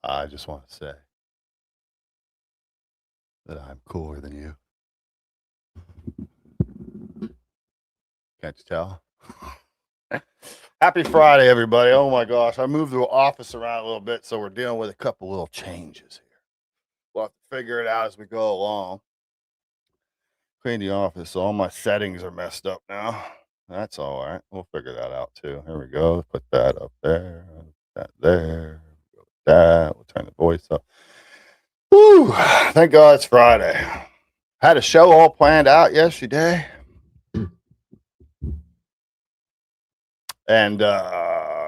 I just want to say that I'm cooler than you. Can't you tell? Happy Friday, everybody. Oh my gosh. I moved the office around a little bit, so we're dealing with a couple little changes here. We'll have to figure it out as we go along. Clean the office, so all my settings are messed up now. That's all right. We'll figure that out too. Here we go. Put that up there. That there. Go with that. We'll turn the voice up. Whew. Thank God it's Friday. Had a show all planned out yesterday. And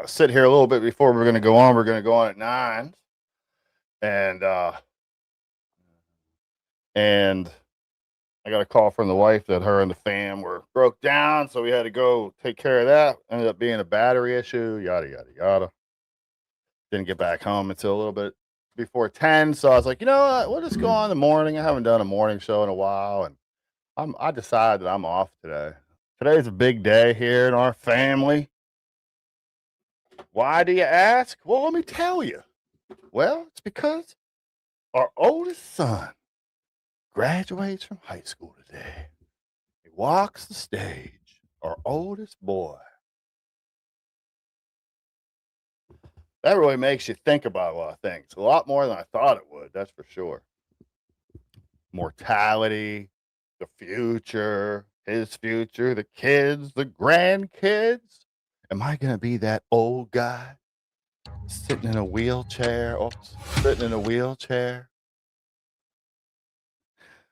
sit here a little bit before we're going to go on. We're going to go on at 9. And I got a call from the wife that her and the fam were broke down, so we had to go take care of that. Ended up being a battery issue, yada, yada, yada. Didn't get back home until a little bit before 10, so I was like, you know what? We'll just go on in the morning. I haven't done a morning show in a while, and I decided that I'm off today. Today's a big day here in our family. Why do you ask? Well, let me tell you. Well, it's because our oldest son graduates from high school today. He walks the stage, our oldest boy. That really makes you think about a lot of things. A lot more than I thought it would, that's for sure. Mortality, the future, his future, the kids, the grandkids. Am I going to be that old guy sitting in a wheelchair? Oops, sitting in a wheelchair.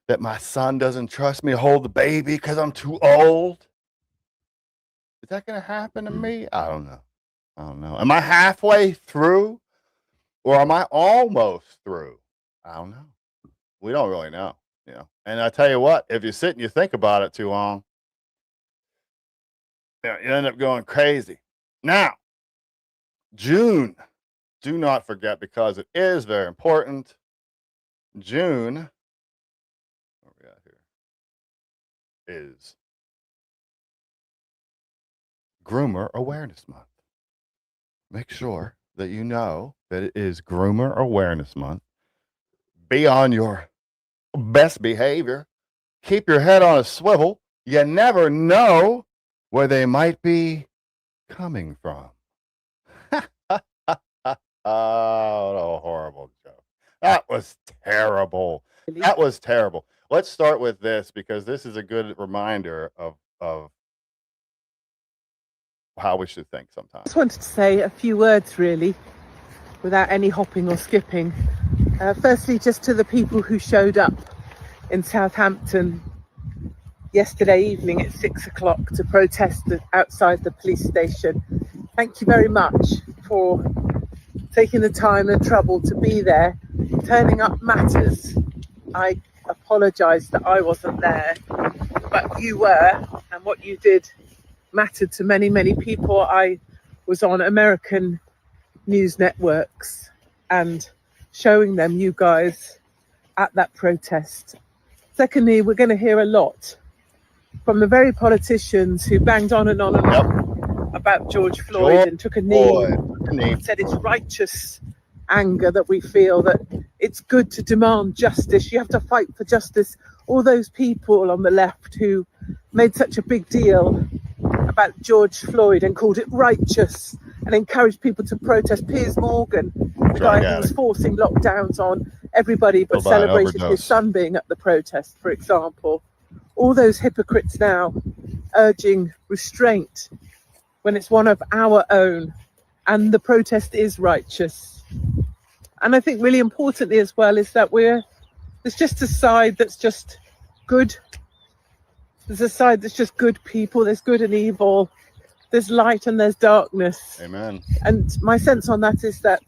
That my son doesn't trust me to hold the baby because I'm too old? Is that going to happen to me? I don't know. I don't know. Am I halfway through or am I almost through? I don't know. We don't really know, you know. And I tell you what, if you sit and you think about it too long, you end up going crazy. Now, June, do not forget, because it is very important. June, what we got here, is Groomer Awareness Month. Make sure that you know that it is Groomer Awareness Month. Be on your best behavior. Keep your head on a swivel. You never know where they might be coming from. Oh, what a horrible joke. That was terrible. That was terrible. Let's start with this, because this is a good reminder of how we should think sometimes. I just wanted to say a few words, really, without any hopping or skipping. Firstly, just to the people who showed up in Southampton yesterday evening at 6 o'clock to protest outside the police station. Thank you very much for taking the time and trouble to be there. Turning up matters. I apologise that I wasn't there, but you were, and what you did mattered to many, many people. I was on American news networks and showing them you guys at that protest. Secondly, we're going to hear a lot from the very politicians who banged on and on and on about George Floyd and took a knee and said it's righteous anger that we feel, that it's good to demand justice. You have to fight for justice. All those people on the left who made such a big deal about George Floyd and called it righteous and encouraged people to protest. Piers Morgan, the guy who was forcing lockdowns on everybody but celebrated his son being at the protest, for example. All those hypocrites now urging restraint when it's one of our own, and the protest is righteous. And I think really importantly as well is that there's just a side that's just good. There's a side that's just good people. There's good and evil. There's light and there's darkness. Amen. And my sense on that is that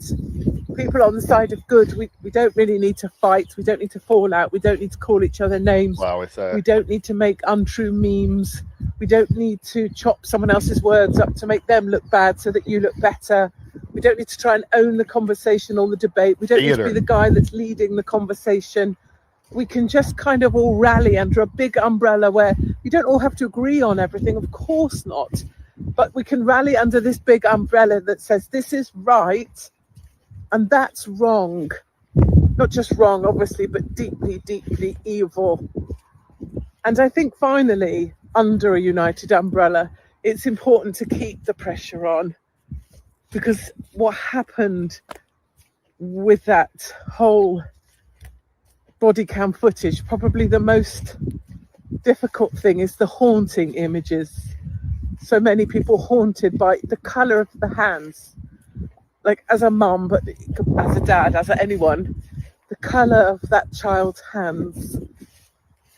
people on the side of good, we don't really need to fight. We don't need to fall out. We don't need to call each other names. We don't need to make untrue memes. We don't need to chop someone else's words up to make them look bad so that you look better. We don't need to try and own the conversation or the debate. We don't need to be the guy that's leading the conversation. We can just kind of all rally under a big umbrella where we don't all have to agree on everything, of course not. But we can rally under this big umbrella that says this is right and that's wrong. Not just wrong, obviously, but deeply, deeply evil. And I think finally, under a united umbrella, it's important to keep the pressure on, because what happened with that whole body cam footage, probably the most difficult thing is the haunting images. So many people haunted by the colour of the hands. Like, as a mum, but as a dad, as anyone, the colour of that child's hands,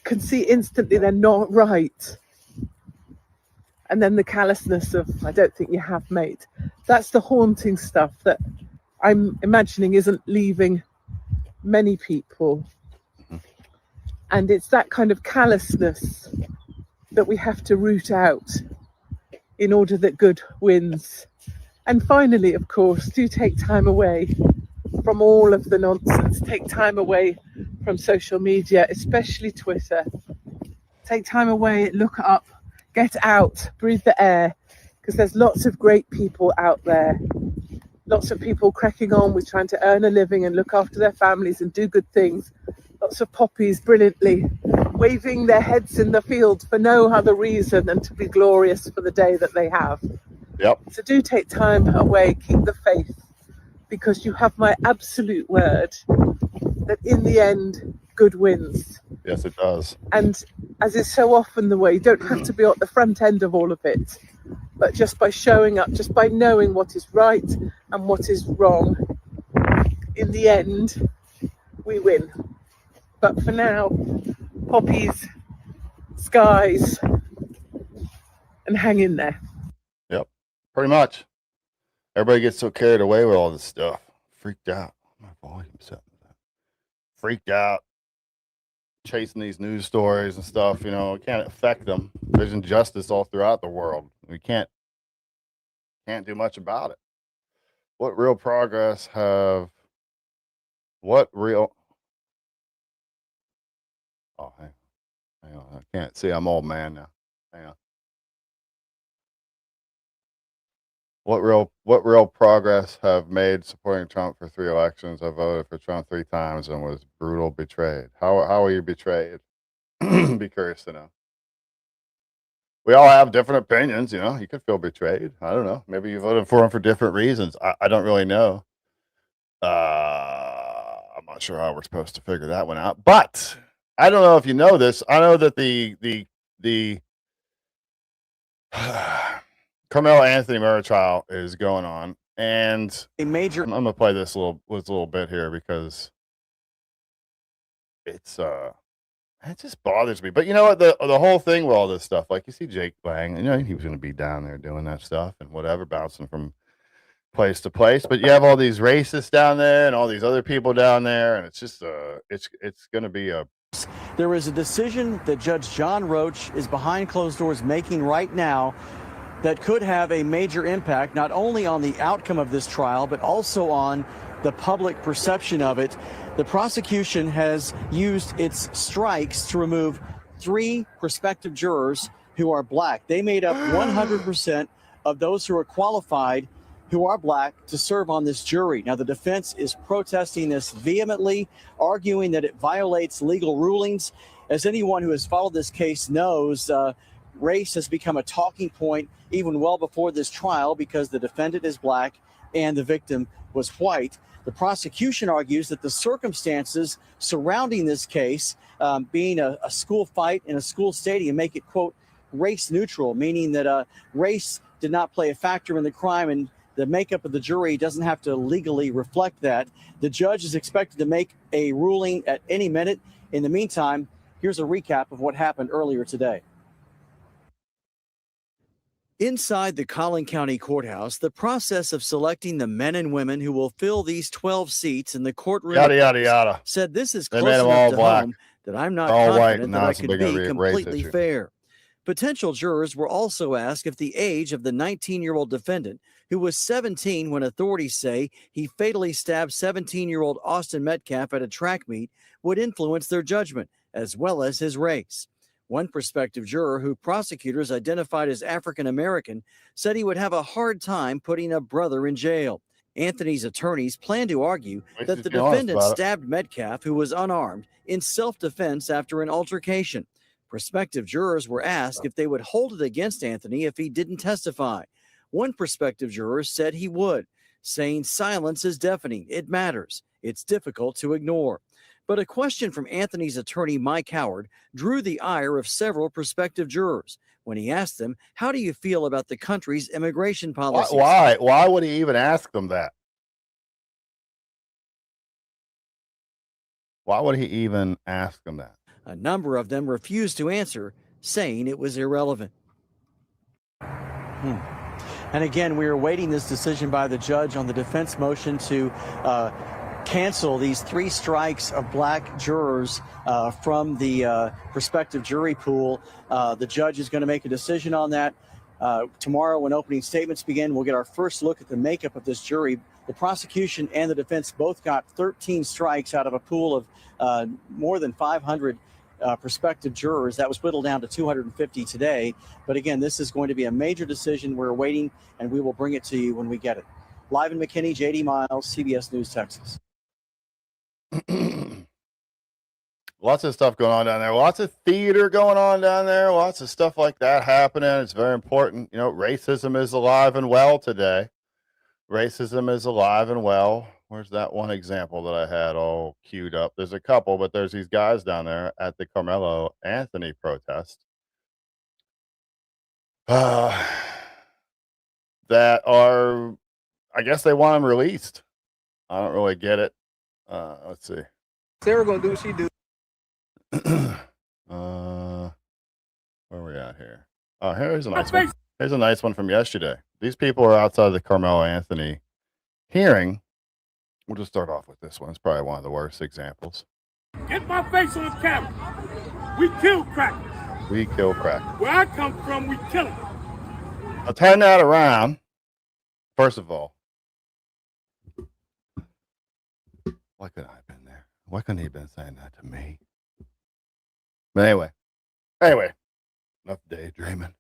can see instantly they're not right. And then the callousness of, I don't think you have, mate. That's the haunting stuff that I'm imagining isn't leaving many people. And it's that kind of callousness that we have to root out in order that good wins. And finally, of course, do take time away from all of the nonsense. Take time away from social media, especially Twitter. Take time away, look up, get out, breathe the air, because there's lots of great people out there. Lots of people cracking on with trying to earn a living and look after their families and do good things. Lots of poppies brilliantly waving their heads in the field for no other reason than to be glorious for the day that they have. Yep. So do take time away, keep the faith, because you have my absolute word that in the end, good wins. Yes, it does. And as is so often the way, you don't have to be at the front end of all of it, but just by showing up, just by knowing what is right and what is wrong, in the end, we win. But for now, poppies, skies, and hang in there. Yep, pretty much. Everybody gets so carried away with all this stuff. Freaked out. My volume set. Freaked out. Chasing these news stories and stuff, you know, it can't affect them. There's injustice all throughout the world. We can't do much about it. What real progress have what real oh hang on. I can't see, I'm old man now. Hang on. What real progress have made supporting Trump for 3 elections? I voted for Trump 3 times and was brutal betrayed. How were you betrayed? Be curious to know. We all have different opinions, you know. You could feel betrayed. I don't know. Maybe you voted for him for different reasons. I don't really know. I'm not sure how we're supposed to figure that one out. But I don't know if you know this. I know that the Carmelo Anthony murder trial is going on, and a major. I'm gonna play this little bit here because it's it just bothers me. But you know what? The whole thing with all this stuff, like you see Jake Lang, you know, he was going to be down there doing that stuff and whatever, bouncing from place to place. But you have all these racists down there and all these other people down there, and it's just it's going to be a. There is a decision that Judge John Roach is behind closed doors making right now that could have a major impact not only on the outcome of this trial, but also on the public perception of it. The prosecution has used its strikes to remove 3 prospective jurors who are black. They made up 100% of those who are qualified who are black to serve on this jury. Now, the defense is protesting this vehemently, arguing that it violates legal rulings. As anyone who has followed this case knows, race has become a talking point even well before this trial because the defendant is black and the victim was white. The prosecution argues that the circumstances surrounding this case, being a school fight in a school stadium, make it, quote, race neutral, meaning that race did not play a factor in the crime and the makeup of the jury doesn't have to legally reflect that. The judge is expected to make a ruling at any minute. In the meantime, here's a recap of what happened earlier today. Inside the Collin County Courthouse, the process of selecting the men and women who will fill these 12 seats in the courtroom said this is close enough to home that I'm not confident that I could be completely fair. Potential jurors were also asked if the age of the 19-year-old defendant, who was 17 when authorities say he fatally stabbed 17-year-old Austin Metcalf at a track meet, would influence their judgment, as well as his race. One prospective juror, who prosecutors identified as African American, said he would have a hard time putting a brother in jail. Anthony's attorneys plan to argue that the defendant stabbed Metcalf, who was unarmed, in self-defense after an altercation. Prospective jurors were asked if they would hold it against Anthony if he didn't testify. One prospective juror said he would, saying silence is deafening. It matters. It's difficult to ignore. But a question from Anthony's attorney, Mike Howard, drew the ire of several prospective jurors when he asked them, how do you feel about the country's immigration policies? Why would he even ask them that? Why would he even ask them that? A number of them refused to answer, saying it was irrelevant. And again, we are awaiting this decision by the judge on the defense motion to cancel these 3 strikes of black jurors from the prospective jury pool. The judge is going to make a decision on that. Tomorrow, when opening statements begin, we'll get our first look at the makeup of this jury. The prosecution and the defense both got 13 strikes out of a pool of more than 500 prospective jurors. That was whittled down to 250 today. But again, this is going to be a major decision. We're waiting, and we will bring it to you when we get it. Live in McKinney, JD Miles, CBS News, Texas. Lots of stuff going on down there. Lots of theater going on down there. Lots of stuff like that happening. It's very important. You know, racism is alive and well today. Racism is alive and well. Where's that one example that I had all queued up? There's a couple, but there's these guys down there at the Carmelo Anthony protest that are, I guess they want him released. I don't really get it. Let's see. Sarah gonna do what she do. Where are we at here? Oh, here's a nice one. Here's a nice one from yesterday. These people are outside the Carmelo Anthony hearing. We'll just start off with this one. It's probably one of the worst examples. Get my face on camera. We kill crackers. We kill crackers. Where I come from, we kill them. I'll turn that around. First of all, why couldn't I have been there? Why couldn't he have been saying that to me? But anyway, enough daydreaming.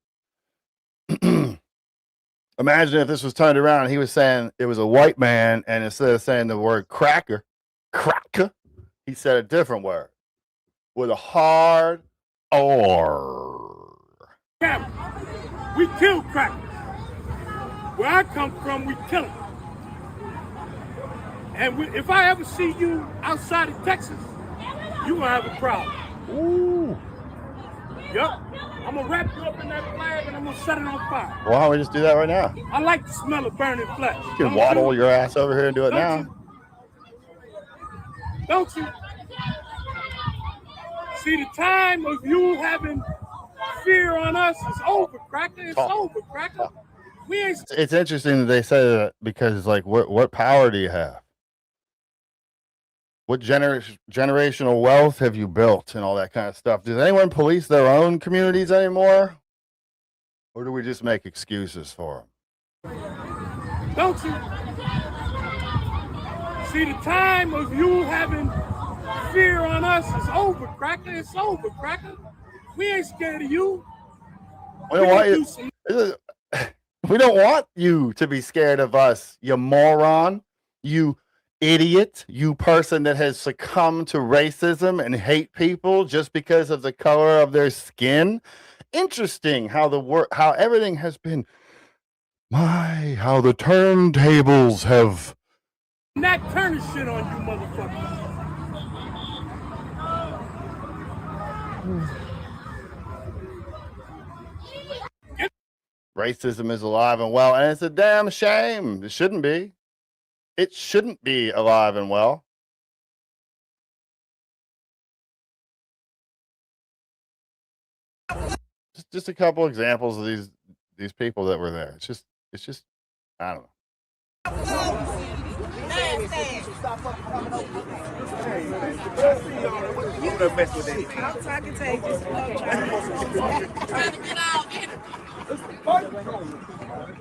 Imagine if this was turned around and he was saying it was a white man, and instead of saying the word cracker, he said a different word with a hard R. We kill crackers. Where I come from, we kill them. And if I ever see you outside of Texas, you're going to have a problem. Ooh. Yup. I'm going to wrap you up in that flag and I'm going to set it on fire. Why don't we just do that right now? I like the smell of burning flesh. You can waddle your ass over here and do it now. Don't you? See, the time of you having fear on us is over, cracker. It's over, cracker. We ain't. It's interesting that they say that because it's like, what power do you have? What generational wealth have you built and all that kind of stuff? Does anyone police their own communities anymore? Or do we just make excuses for them? Don't you? See, the time of you having fear on us is over, cracker. It's over, cracker. We ain't scared of you. We don't want you to be scared of us, you moron, you idiot, you person that has succumbed to racism and hate people just because of the color of their skin. Interesting how how everything has been. How the turntables have. Not turning shit on you, motherfucker. Racism is alive and well, and it's a damn shame. It shouldn't be. It shouldn't be alive and well. Just a couple examples of these people that were there. It's just I don't know.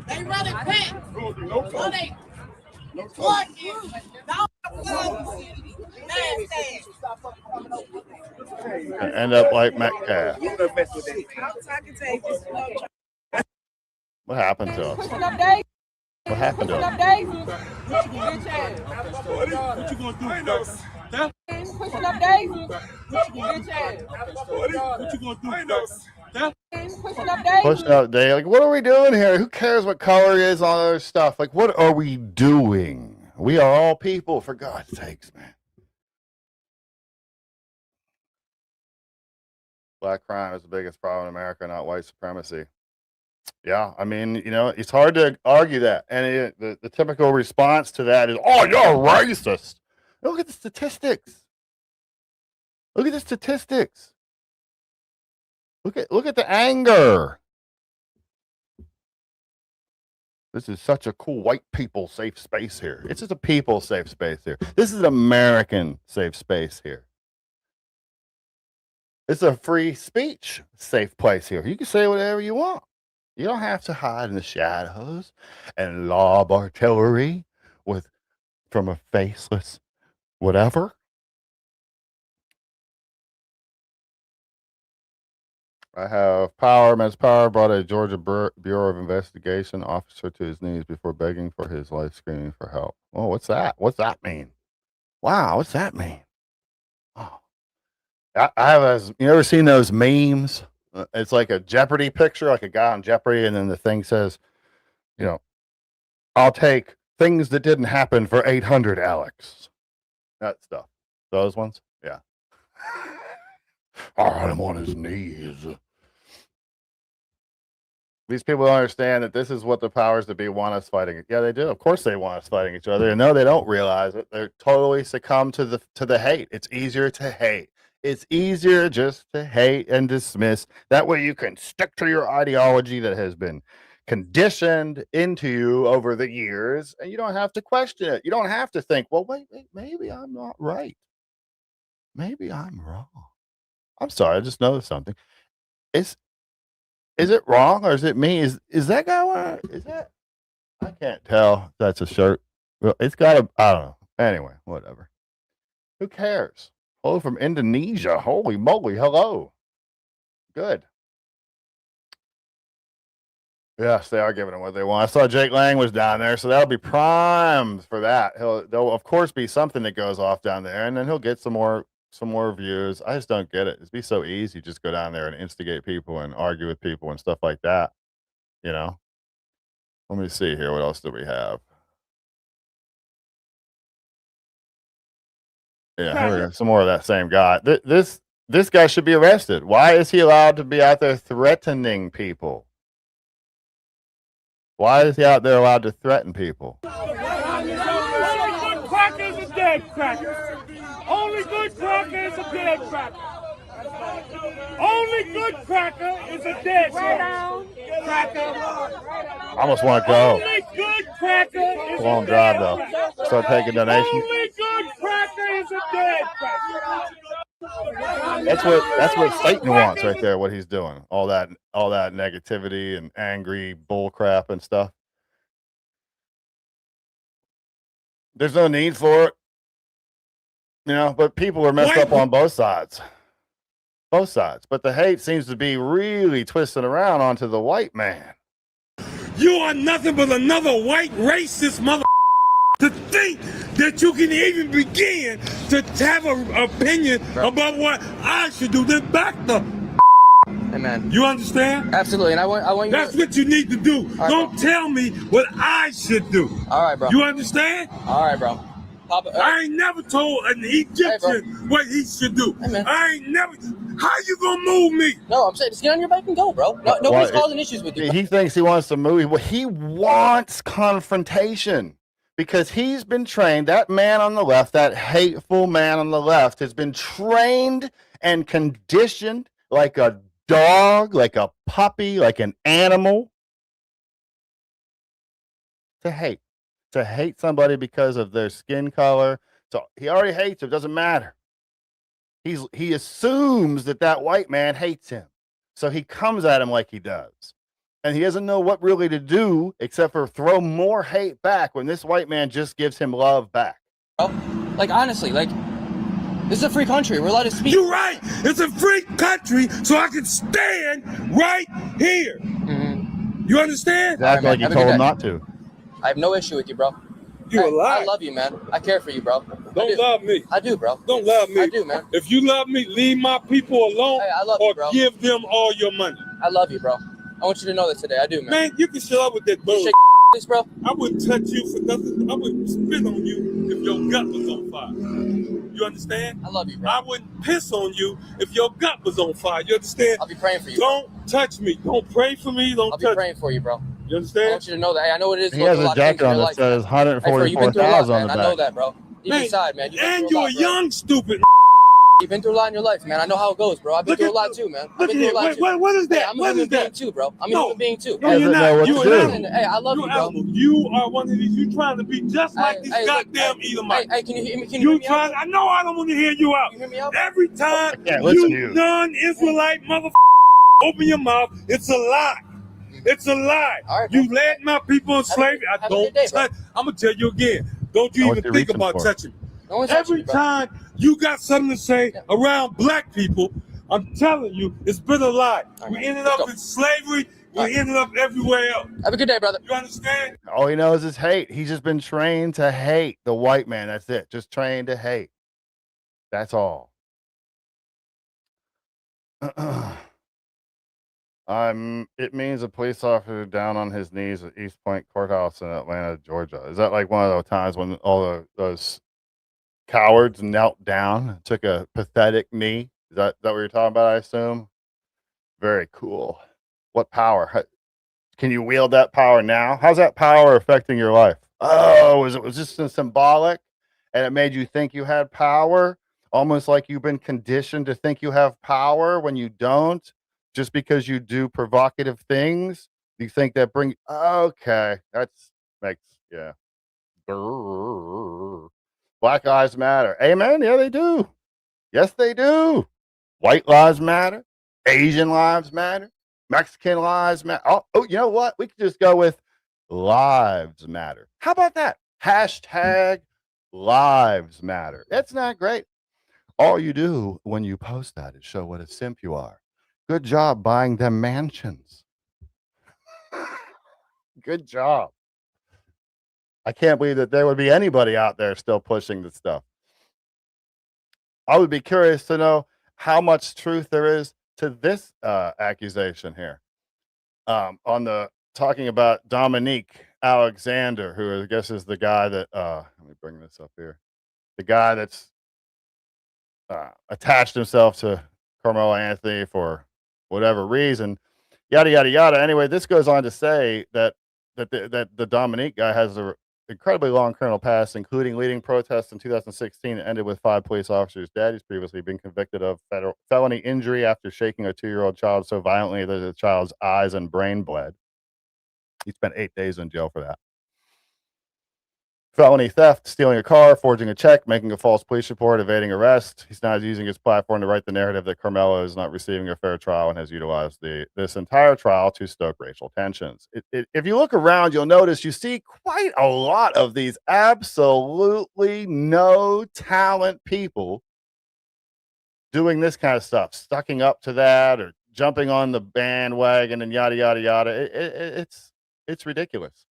They running quick. End up like Metcalf. What happened to us? What happened to us? What you gonna do? Pushing up Daisy. What you gonna do? Pushing up Daisy. Pushing up Daisy. Like, what are we doing here? Who cares what color is on other stuff? Like, what are we doing? We are all people, for God's sakes, man. Black crime is the biggest problem in America, not white supremacy. Yeah, I mean, it's hard to argue that. And the typical response to that is, oh, you're racist. Look at the statistics. Look at the statistics. Look at the anger. This is such a cool white people safe space here. It's just a people safe space here. This is an American safe space here. It's a free speech safe place here. You can say whatever you want. You don't have to hide in the shadows and lob artillery from a faceless whatever. I have Power. Men's Power brought a Georgia Bureau of Investigation officer to his knees before begging for his life, screaming for help. Oh, what's that? What's that mean? Wow, what's that mean? Oh, I have. You ever seen those memes? It's like a Jeopardy picture, like a guy on Jeopardy, and then the thing says, I'll take things that didn't happen for 800, Alex. That stuff. Those ones? Yeah. I am on his knees. These people don't understand that this is what the powers that be want us fighting. Yeah, they do. Of course they want us fighting each other. And no, they don't realize it. They're totally succumb to the hate. It's easier to hate. It's easier just to hate and dismiss. That way you can stick to your ideology that has been conditioned into you over the years, and you don't have to question it. You don't have to think, well, wait, maybe I'm not right. Maybe I'm wrong. I'm sorry, I just noticed something. Is it wrong or is it me? Is that guy wearing? Is that? I can't tell. That's a shirt. Well, it's got a. I don't know. Anyway, whatever. Who cares? Hello from Indonesia. Holy moly! Hello. Good. Yes, they are giving them what they want. I saw Jake Lang was down there, so that'll be primed for that. There'll of course be something that goes off down there, and then he'll get some more views. I just don't get it. It'd be so easy, just go down there and instigate people and argue with people and stuff like that. You know. Let me see here. What else do we have? Yeah, here we go. Some more of that same guy. This guy should be arrested. Why is he allowed to be out there threatening people? Why is he out there allowed to threaten people? Only good cracker is a dead cracker. Only good cracker is a dead cracker. Only good cracker is a dead cracker. I almost want to go. Only good cracker is Long drive though. Start taking donations. Only good cracker is a dead cracker. That's what Satan wants right there. What he's doing, all that negativity and angry bull crap and stuff. There's no need for it, But people are messed up on both sides. Both sides. But the hate seems to be really twisting around onto the white man. You are nothing but another white racist mother. To think that you can even begin to have an opinion about what I should do, then back the Amen. You understand? Absolutely, and I want you. That's what you need to do. Right, don't tell me what I should do. All right, bro. You understand? All right, bro. Papa, I ain't never told an Egyptian what he should do. Hey, I ain't never. How you gonna move me? No, I'm saying just get on your bike and go, bro. No, nobody's causing issues with you. He thinks he wants to move. Well, he wants confrontation. Because he's been trained, that man on the left, that hateful man on the left, has been trained and conditioned like a dog, like a puppy, like an animal to hate. To hate somebody because of their skin color. So he already hates him. Doesn't matter. He assumes that white man hates him. So he comes at him like he does. And he doesn't know what really to do except for throw more hate back when this white man just gives him love back. Like, honestly, like, this is a free country. We're allowed to speak. You're right. It's a free country, so I can stand right here. Mm-hmm. You understand? Exactly, like you told him not to. I have no issue with you, bro. You alive. I love you, man. I care for you, bro. Don't love me. I do, bro. Don't love me. I do, man. If you love me, leave my people alone Hey, I love or you, bro. give them all your money. I love you, bro. I want you to know that today. I do, man. Man, you can shut up with that bullshit. This, bro. I wouldn't touch you for nothing. I wouldn't spit on you if your gut was on fire. You understand? I love you, bro. I wouldn't piss on you if your gut was on fire. You understand? I'll be praying for you. Don't touch me. Don't pray for me. Don't I'll touch be praying for you, bro. You I understand? want you to know that. Hey, I know what it is. He has a jacket on that says 144,000 on the back. I know that, bro. Deep inside, man. And you're a young, stupid. You've been through a lot in your life, man. I know how it goes, bro. I've been through a lot too, man. I've been through a lot too. What is that? Hey, I'm a human being too, bro. I'm a human being too. No, you're not. You an animal. Hey, I love you, bro. You are one of these. You trying to be just like these goddamn Edomites. Hey, can you hear me? Can you hear me out? I know I don't want to hear you out. You hear me out? Every time you non-Israelite motherfucker open your mouth, it's a lie. It's a lie. Right, you led my people in slavery. I don't touch. I'm gonna tell you again. Don't you even think about touching me. Every time you got something to say around black people, I'm telling you, it's been a lie. We ended up in slavery. We ended up everywhere else. Have a good day, brother. You understand? All he knows is hate. He's just been trained to hate the white man. That's it. Just trained to hate. That's all. It means a police officer down on his knees at East Point Courthouse in Atlanta, Georgia. Is that like one of those times when those cowards knelt down, took a pathetic knee? Is that what you're talking about, I assume? Very cool. What power? Can you wield that power now? How's that power affecting your life? Oh, was just symbolic and it made you think you had power? Almost like you've been conditioned to think you have power when you don't, just because you do provocative things. You think that okay, yeah. Black Lives Matter. Amen. Yeah, they do. Yes, they do. White lives matter. Asian lives matter. Mexican lives matter. Oh, you know what? We could just go with lives matter. How about that? Hashtag lives matter. That's not great. All you do when you post that is show what a simp you are. Good job buying them mansions. Good job. I can't believe that there would be anybody out there still pushing this stuff. I would be curious to know how much truth there is to this accusation here. On the talking about Dominique Alexander, who I guess is the guy that let me bring this up here. The guy that's attached himself to Carmelo Anthony for whatever reason, yada yada yada. Anyway, this goes on to say that the Dominique guy has an incredibly long criminal past, including leading protests in 2016 that ended with 5 police officers dead. He's previously been convicted of felony injury after shaking a 2-year-old child so violently that the child's eyes and brain bled. He spent 8 days in jail for that. Felony theft, stealing a car, forging a check, making a false police report, evading arrest. He's now using his platform to write the narrative that Carmelo is not receiving a fair trial and has utilized this entire trial to stoke racial tensions. If you look around, you'll notice you see quite a lot of these absolutely no talent people doing this kind of stuff, stucking up to that or jumping on the bandwagon and yada, yada, yada. It's ridiculous.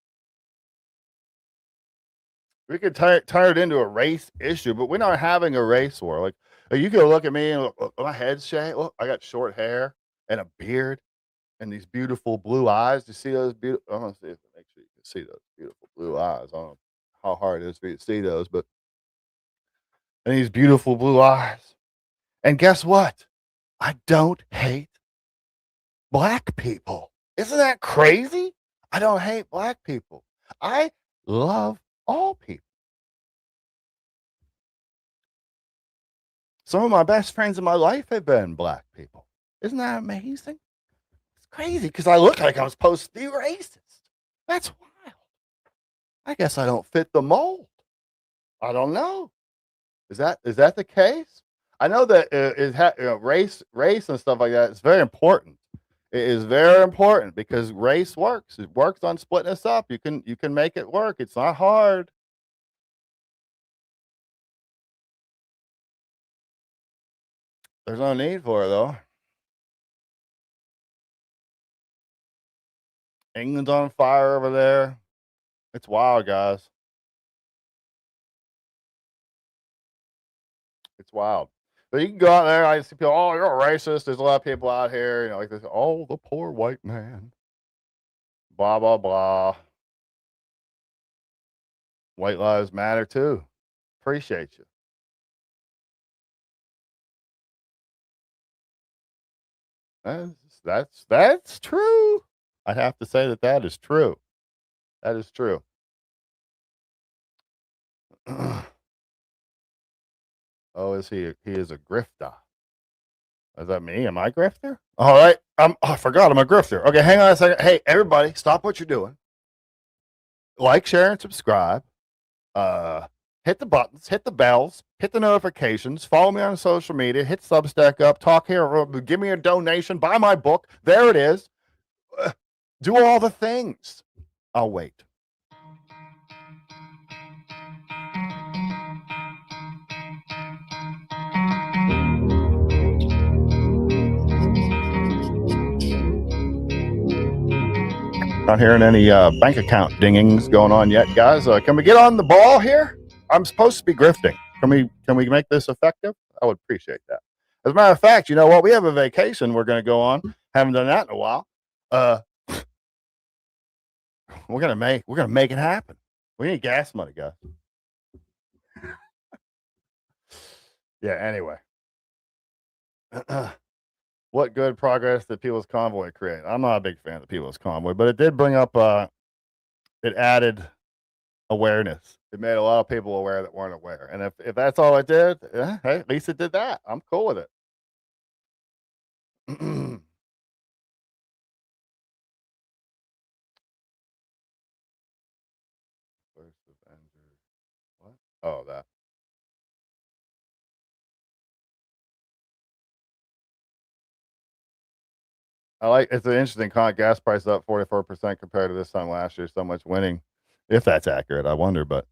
We could turn it into a race issue, but we're not having a race war. Like you can look at me and look, my head's shaved. Look, I got short hair and a beard and these beautiful blue eyes. Do you see those beautiful? I'm gonna see if make sure you can see those beautiful blue eyes. I don't know how hard it is for you to see those, but and these beautiful blue eyes. And guess what? I don't hate black people. Isn't that crazy? I don't hate black people. I love all people. Some of my best friends in my life have been black people. Isn't that amazing? It's crazy because I look like I'm supposed to be racist. That's wild. I guess I don't fit the mold. I don't know. Is that the case? I know that race and stuff like that is very important. It is very important because race works. It works on splitting us up. You can make it work. It's not hard. There's no need for it though. England's on fire over there. It's wild, guys. It's wild. But you can go out there. I see people. Oh, you're a racist. There's a lot of people out here, like this. Oh, the poor white man. Blah blah blah. White lives matter too. Appreciate you. That's true. I have to say that is true. That is true. Oh, is he? He is a grifter. Is that me? Am I a grifter? All right. I forgot I'm a grifter. Okay, hang on a second. Hey, everybody, stop what you're doing. Like, share, and subscribe. Hit the buttons, hit the bells, hit the notifications, follow me on social media, hit Substack up, talk here, give me a donation, buy my book. There it is. Do all the things. I'll wait. Not hearing any bank account dingings going on yet, guys. Can we get on the ball here? I'm supposed to be grifting. Can we make this effective? I would appreciate that. As a matter of fact, you know what? We have a vacation we're going to go on. Haven't done that in a while. We're gonna make it happen. We need gas money, guys. Yeah. Anyway, what good progress did People's Convoy create? I'm not a big fan of the People's Convoy, but it did bring up. It added awareness. It made a lot of people aware that weren't aware. And if that's all it did, hey, at least it did that. I'm cool with it. What? Oh, that. It's an interesting comment. Gas price up 44% compared to this time last year. So much winning, if that's accurate. I wonder, but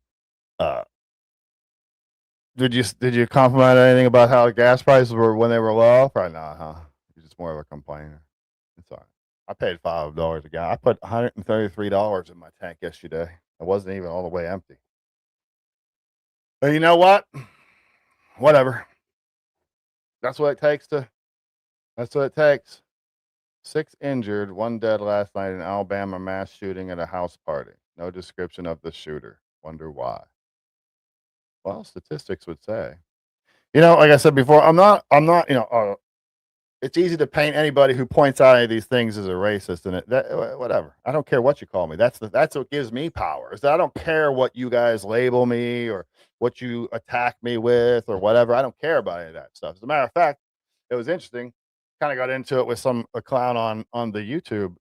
did you compliment anything about how gas prices were when they were low? Probably not, huh? You're just more of a complainer. It's all right. I paid $5 a gallon. I put $133 in my tank yesterday. It wasn't even all the way empty. But you know what? Whatever. That's what it takes. 6 injured, 1 dead last night in Alabama mass shooting at a house party. No description of the shooter. Wonder why. Well, statistics would say. Like I said before, I'm not, it's easy to paint anybody who points out any of these things as a racist, and whatever. I don't care what you call me. That's what gives me power. Is that I don't care what you guys label me or what you attack me with or whatever. I don't care about any of that stuff. As a matter of fact, it was interesting. Kind of got into it with a clown on the YouTube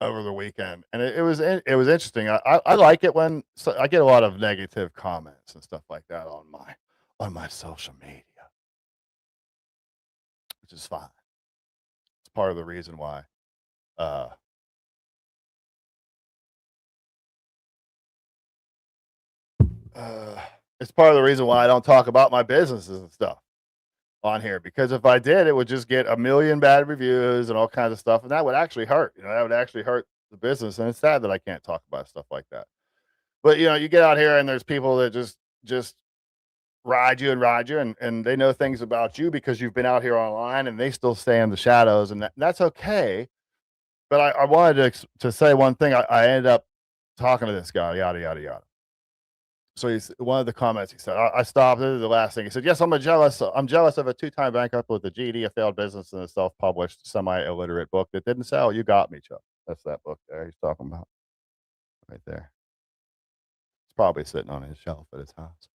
over the weekend, and it was interesting. I like it when I get a lot of negative comments and stuff like that on my social media, which is fine. It's part of the reason why. It's part of the reason why I don't talk about my businesses and stuff on here, because if I did, it would just get a million bad reviews and all kinds of stuff, and that would actually hurt. That would actually hurt the business, and it's sad that I can't talk about stuff like that. But you get out here and there's people that just ride you, and they know things about you because you've been out here online, and they still stay in the shadows, and that's okay. But I wanted to say one thing. I ended up talking to this guy, yada yada yada. So one of the comments he said, I stopped. This is the last thing he said. Yes, I'm jealous of a 2-time bankrupt with a GED, a failed business, and a self-published semi-illiterate book that didn't sell. You got me, Chuck. That's that book there he's talking about, right there. It's probably sitting on his shelf at his house.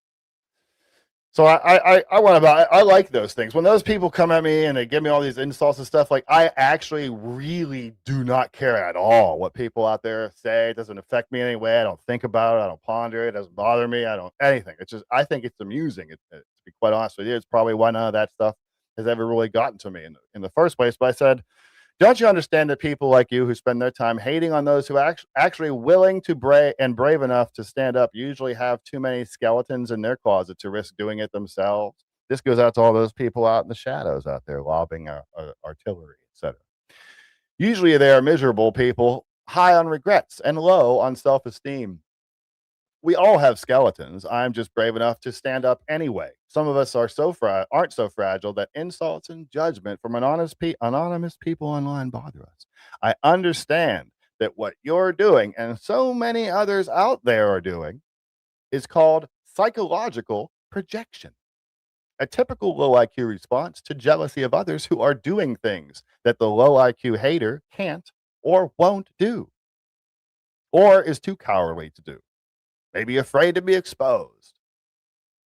So I like those things. When those people come at me and they give me all these insults and stuff, like, I actually really do not care at all what people out there say. It doesn't affect me in any way. I don't think about it. I don't ponder it. It doesn't bother me. I don't anything. It's just, I think it's amusing. To be quite honest with you, it's probably why none of that stuff has ever really gotten to me in the first place. But I said, don't you understand that people like you who spend their time hating on those who are actually willing to brave enough to stand up usually have too many skeletons in their closet to risk doing it themselves? This goes out to all those people out in the shadows out there lobbing artillery, etc. Usually they are miserable people, high on regrets and low on self-esteem. We all have skeletons. I'm just brave enough to stand up anyway. Some of us aren't so fragile that insults and judgment from anonymous people online bother us. I understand that what you're doing and so many others out there are doing is called psychological projection, a typical low IQ response to jealousy of others who are doing things that the low IQ hater can't or won't do, or is too cowardly to do. Maybe afraid to be exposed.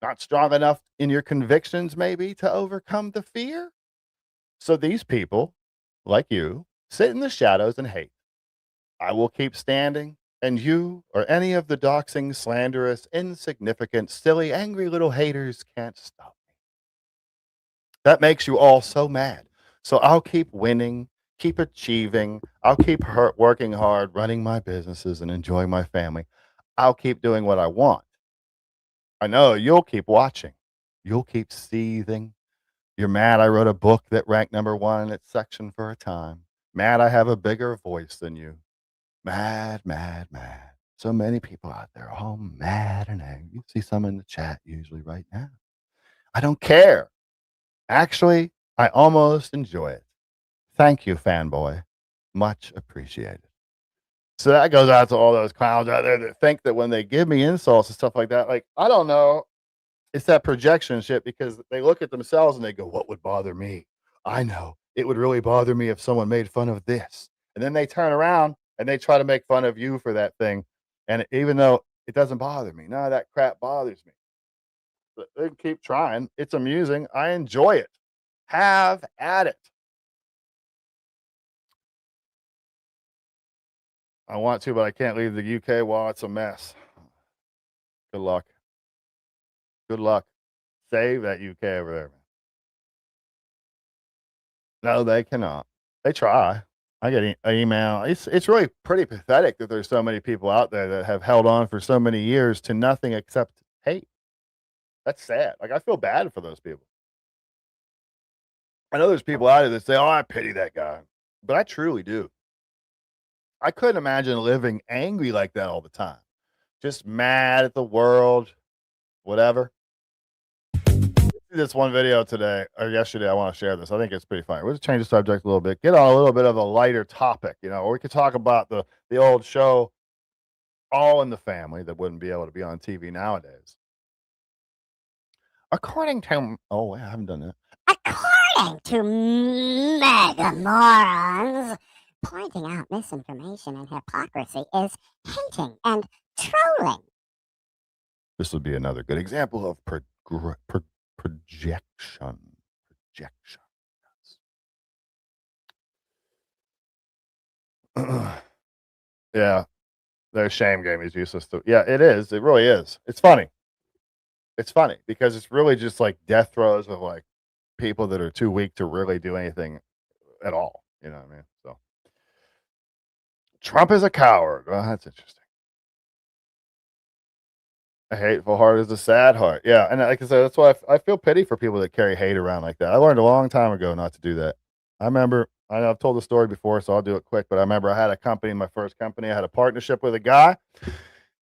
Not strong enough in your convictions, maybe, to overcome the fear. So these people, like you, sit in the shadows and hate. I will keep standing, and you or any of the doxing, slanderous, insignificant, silly, angry little haters can't stop me. That makes you all so mad. So I'll keep winning, keep achieving. I'll keep working hard, running my businesses, and enjoying my family. I'll keep doing what I want. I know you'll keep watching. You'll keep seething. You're mad I wrote a book that ranked #1 in its section for a time. Mad I have a bigger voice than you. Mad, mad, mad. So many people out there all mad and angry. You see some in the chat usually right now. I don't care. Actually, I almost enjoy it. Thank you, fanboy. Much appreciated. So that goes out to all those clowns out there that think that when they give me insults and stuff like that, like, I don't know, it's that projection shit, because they look at themselves and they go, what would bother me? I know. It would really bother me if someone made fun of this. And then they turn around and they try to make fun of you for that thing. And even though it doesn't bother me, none of that crap bothers me. But they keep trying. It's amusing. I enjoy it. Have at it. I want to, but I can't leave the UK while it's a mess. Good luck. Good luck. Save that UK over there. No, they cannot. They try. I get an email. It's really pretty pathetic that there's so many people out there that have held on for so many years to nothing except hate. That's sad. Like, I feel bad for those people. I know there's people out there that say, oh, I pity that guy. But I truly do. I couldn't imagine living angry like that all the time. Just mad at the world, whatever. This one video today or yesterday, I want to share this. I think it's pretty funny. We'll just change the subject a little bit, get on a little bit of a lighter topic, or we could talk about the old show All in the Family that wouldn't be able to be on TV nowadays. According to, I haven't done that. According to MagAmericans, pointing out misinformation and hypocrisy is hinting and trolling. This would be another good example of projection. Yeah, their shame game is useless. Yeah, it is. It really is. It's funny. It's funny because it's really just like death throes of like people that are too weak to really do anything at all. You know what I mean? So Trump is a coward. Well, that's interesting. A hateful heart is a sad heart. Yeah, and like I said, that's why I feel pity for people that carry hate around like that. I learned a long time ago not to do that. I remember, I know I've told the story before, so I'll do it quick, but I remember I had a company, my first company, I had a partnership with a guy,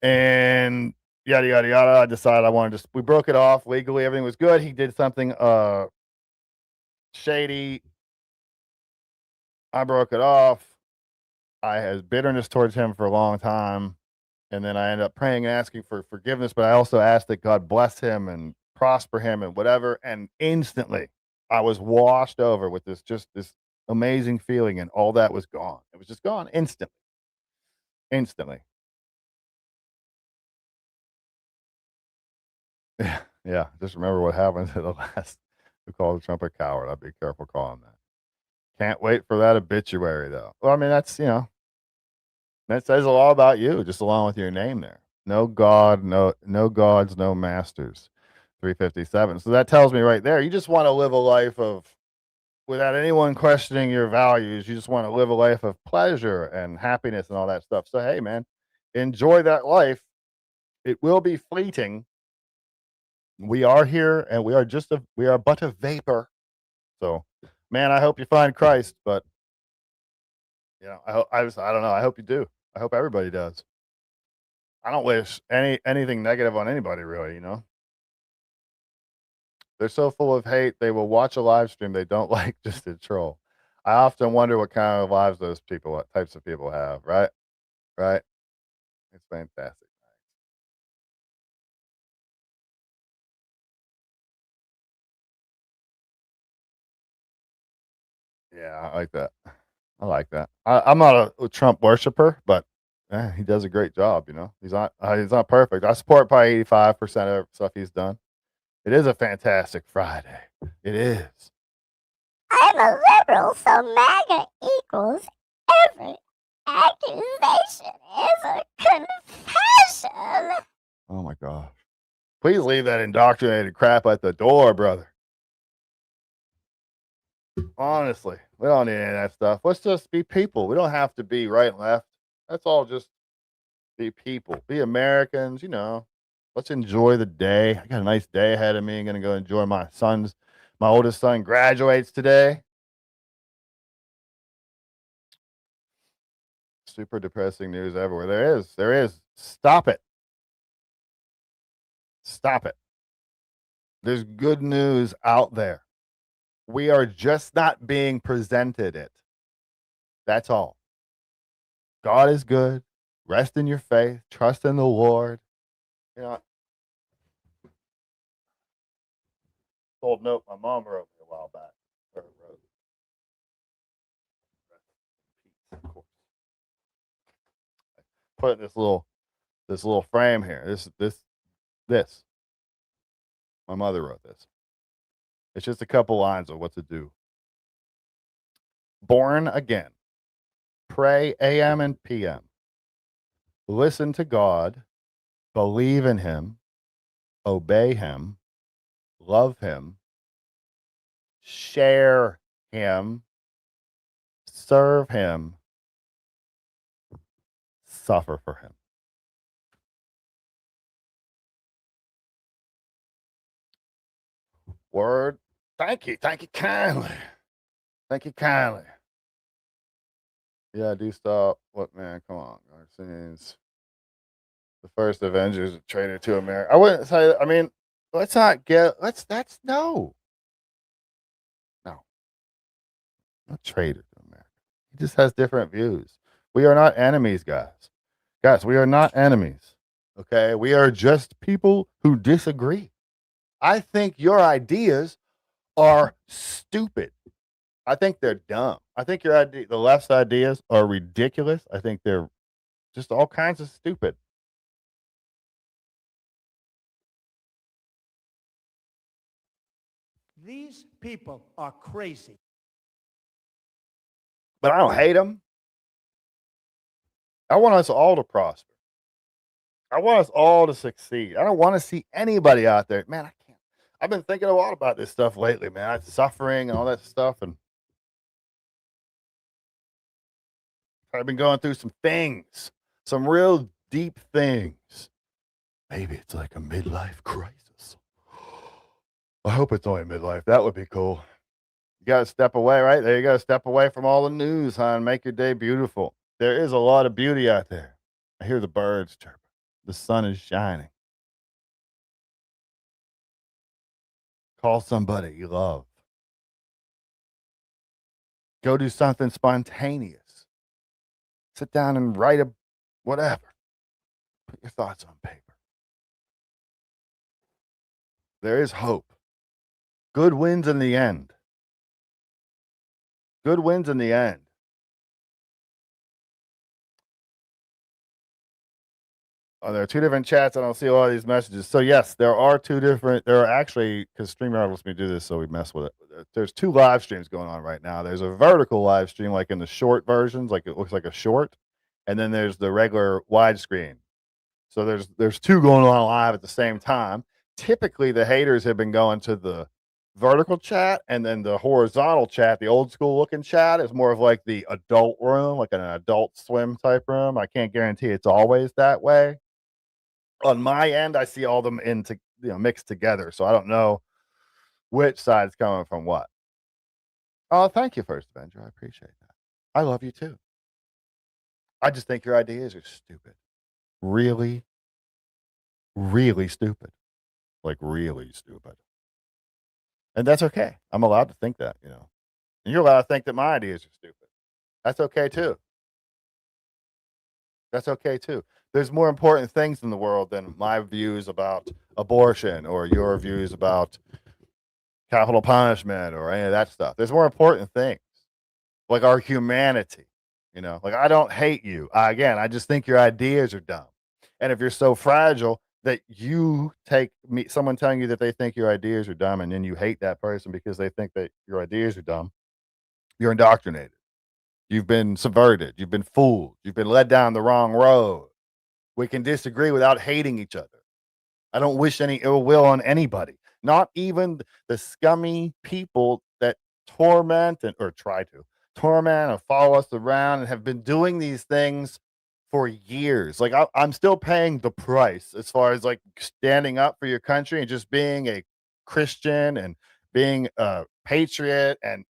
and yada, yada, yada. I decided we broke it off legally. Everything was good. He did something shady. I broke it off. I had bitterness towards him for a long time. And then I ended up praying and asking for forgiveness, but I also asked that God bless him and prosper him and whatever. And instantly I was washed over with this amazing feeling, and all that was gone. It was just gone instantly. Yeah. Just remember what happened to the last who called Trump a coward. I'd be careful calling that. Can't wait for that obituary though. Well, I mean, that's, that says a lot about you, just along with your name there. No God, no gods, no masters. 357. So that tells me right there, you just want to live a life of, without anyone questioning your values, you just want to live a life of pleasure and happiness and all that stuff. So, hey, man, enjoy that life. It will be fleeting. We are here, and we are but a vapor. So, man, I hope you find Christ, but I don't know. I hope you do. I hope everybody does. I don't wish anything negative on anybody, really, They're so full of hate, they will watch a live stream they don't like just to troll. I often wonder what kind of lives what types of people have, right? Right? It's fantastic. Yeah, I like that. I'm not a Trump worshiper, but he does a great job. He's not perfect. I support probably 85% of stuff he's done. It is a fantastic Friday. It is. I'm a liberal, so MAGA equals every accusation is a confession. Oh my gosh. Please leave that indoctrinated crap at the door, brother. Honestly, we don't need any of that stuff. Let's just be people. We don't have to be right and left. That's all. Just be people. Be Americans, Let's enjoy the day. I got a nice day ahead of me. I'm going to go enjoy my oldest son graduates today. super depressing news everywhere. There is. Stop it. Stop it. There's good news out there. We are just not being presented it. That's all. God is good. Rest in your faith. Trust in the Lord. You know, old note my mom wrote me a while back. Or wrote. Of course. Put this little frame here. This. My mother wrote this. It's just a couple lines of what to do. Born again. Pray AM and PM. Listen to God. Believe in Him. Obey Him. Love Him. Share Him. Serve Him. Suffer for Him. Word. Thank you. Thank you kindly. Thank you kindly. Yeah, do stop. What, man? Come on. Our scenes. The first Avengers traded to America. I wouldn't say, I mean, let's not no. Not traded to America. He just has different views. We are not enemies, guys. Guys, we are not enemies. Okay? We are just people who disagree. I think your ideas are stupid. I think they're dumb. I think the left's ideas are ridiculous. I think they're just all kinds of stupid. These people are crazy. But I don't hate them. I want us all to prosper. I want us all to succeed. I don't want to see anybody out there. Man, I can't. I've been thinking a lot about this stuff lately, man. Suffering and all that stuff. And I've been going through some things, some real deep things. Maybe it's like a midlife crisis. I hope it's only midlife. That would be cool. You got to step away, right? There you go. Step away from all the news, huh? And make your day beautiful. There is a lot of beauty out there. I hear the birds chirping. The sun is shining. Call somebody you love. Go do something spontaneous. Sit down and write whatever. Put your thoughts on paper. There is hope. Good wins in the end. Good wins in the end. Oh, there are two different chats. I don't see all these messages. So yes, there are two different. There are actually, because StreamYard lets me do this, so we mess with it. There's two live streams going on right now. There's a vertical live stream, like in the short versions, like it looks like a short, and then there's the regular widescreen. So there's two going on live at the same time. Typically, the haters have been going to the vertical chat, and then the horizontal chat, the old school looking chat, is more of like the adult room, like an Adult Swim type room. I can't guarantee it's always that way. On my end, I see all them mixed together, so I don't know which side's coming from what. Oh, thank you, First Avenger. I appreciate that. I love you too. I just think your ideas are stupid. Really, really stupid. Like really stupid. And that's okay. I'm allowed to think that, And you're allowed to think that my ideas are stupid. That's okay too. That's okay too. There's more important things in the world than my views about abortion or your views about capital punishment or any of that stuff. There's more important things, like our humanity. Like I don't hate you. I just think your ideas are dumb. And if you're so fragile that you take someone telling you that they think your ideas are dumb, and then you hate that person because they think that your ideas are dumb, you're indoctrinated. You've been subverted. You've been fooled. You've been led down the wrong road. We can disagree without hating each other. I don't wish any ill will on anybody, not even the scummy people that torment or try to torment and follow us around and have been doing these things for years. Like I'm still paying the price as far as like standing up for your country and just being a Christian and being a patriot and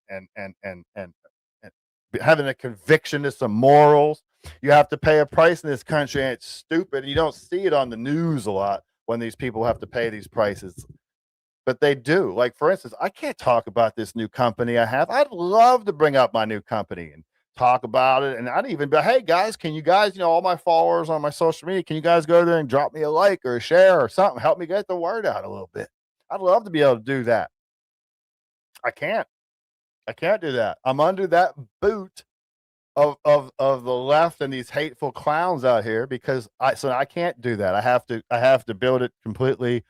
having a conviction to some morals. You have to pay a price in this country, and it's stupid. You don't see it on the news a lot when these people have to pay these prices. But they do. Like, for instance, I can't talk about this new company I have. I'd love to bring up my new company and talk about it. And I'd even be, hey, guys, can you guys, all my followers on my social media, can you guys go there and drop me a like or a share or something? Help me get the word out a little bit. I'd love to be able to do that. I can't do that. I'm under that boot of the left and these hateful clowns out here because I can't do that. I have to build it completely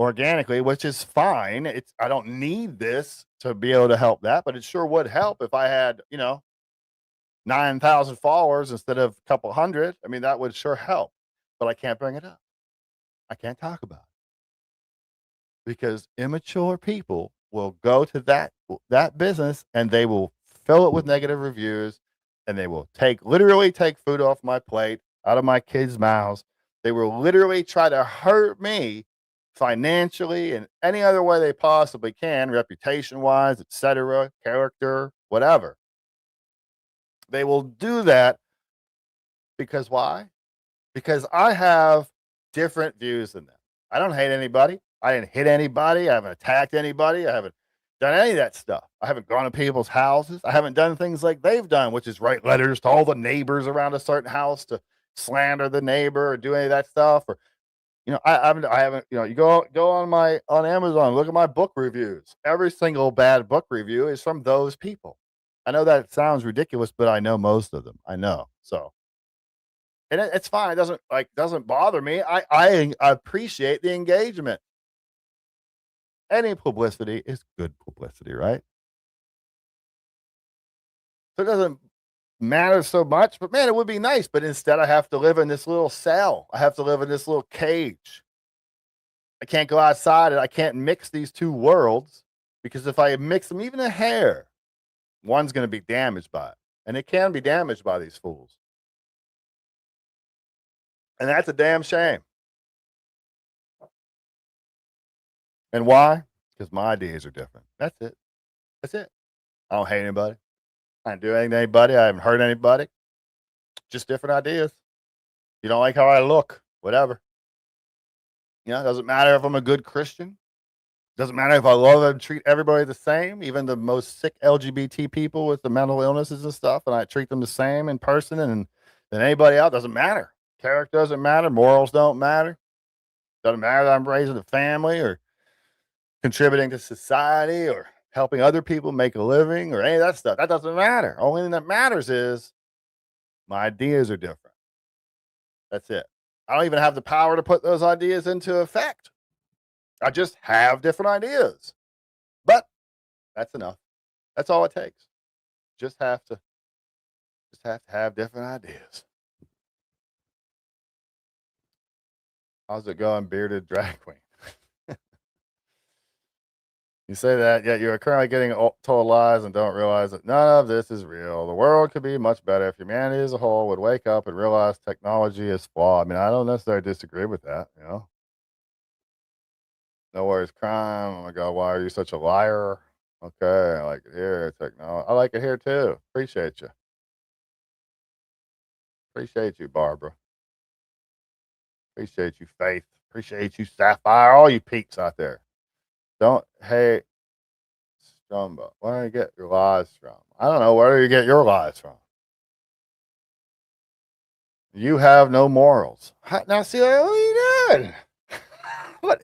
organically, which is fine. I don't need this to be able to help that, but it sure would help if I had, 9,000 followers instead of a couple hundred. I mean, that would sure help, but I can't bring it up. I can't talk about it because immature people will go to that business and they will fill it with negative reviews, and they will literally take food off my plate, out of my kids' mouths. They will literally try to hurt me financially in any other way they possibly can, reputation-wise, etc., character, whatever. They will do that because why? Because I have different views than them. I don't hate anybody. I didn't hit anybody. I haven't attacked anybody. I haven't done any of that stuff. I haven't gone to people's houses. I haven't done things like they've done, which is write letters to all the neighbors around a certain house to slander the neighbor or do any of that stuff. Or, I haven't, you go on Amazon, look at my book reviews. Every single bad book review is from those people. I know that sounds ridiculous, but I know most of them. I know. So, and it's fine. It doesn't bother me. I appreciate the engagement. Any publicity is good publicity, right? So it doesn't matter so much, but man, it would be nice. But instead, I have to live in this little cell. I have to live in this little cage. I can't go outside, and I can't mix these two worlds because if I mix them even a hair, one's going to be damaged by it. And it can be damaged by these fools. And that's a damn shame. And why? Because my ideas are different. That's it. That's it. I don't hate anybody. I didn't do anything to anybody. I haven't hurt anybody. Just different ideas. You don't like how I look, whatever. It doesn't matter if I'm a good Christian. Doesn't matter if I love and treat everybody the same, even the most sick LGBT people with the mental illnesses and stuff, and I treat them the same in person and than anybody else. Doesn't matter. Character doesn't matter. Morals don't matter. Doesn't matter that I'm raising a family or contributing to society or helping other people make a living or any of that stuff. That doesn't matter. Only thing that matters is my ideas are different. That's it. I don't even have the power to put those ideas into effect. I just have different ideas. But that's enough. That's all it takes. Just have to have different ideas. How's it going, bearded drag queen? You say that, yet you are currently getting told lies and don't realize that none of this is real. The world could be much better if humanity as a whole would wake up and realize technology is flawed. I mean, I don't necessarily disagree with that, No worries, crime. Oh my God, why are you such a liar? Okay, I like it here. Technology. I like it here too. Appreciate you. Appreciate you, Barbara. Appreciate you, Faith. Appreciate you, Sapphire. All you peeps out there. Don't hate Strumbo. Where do you get your lies from? I don't know. Where do you get your lies from? You have no morals. Now, see, what are you doing? What?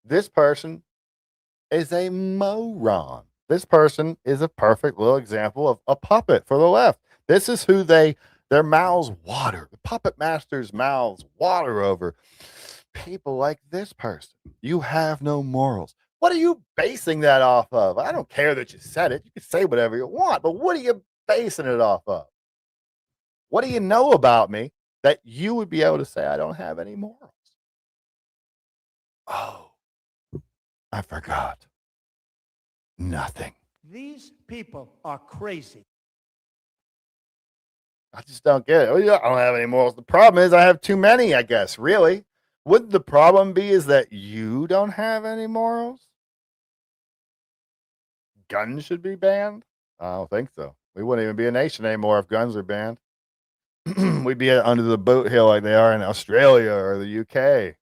This person is a moron. This person is a perfect little example of a puppet for the left. This is who their mouths water. The puppet masters' mouths water over people like this person. You have no morals. What are you basing that off of? I don't care that you said it. You can say whatever you want, but what are you basing it off of? What do you know about me that you would be able to say I don't have any morals? Oh, I forgot. Nothing. These people are crazy. I just don't get it. Oh, yeah, I don't have any morals. The problem is I have too many, I guess, really. Would the problem be is that you don't have any morals? Guns should be banned? I don't think so. We wouldn't even be a nation anymore if guns were banned. We'd be under the boat hill like they are in Australia or the UK.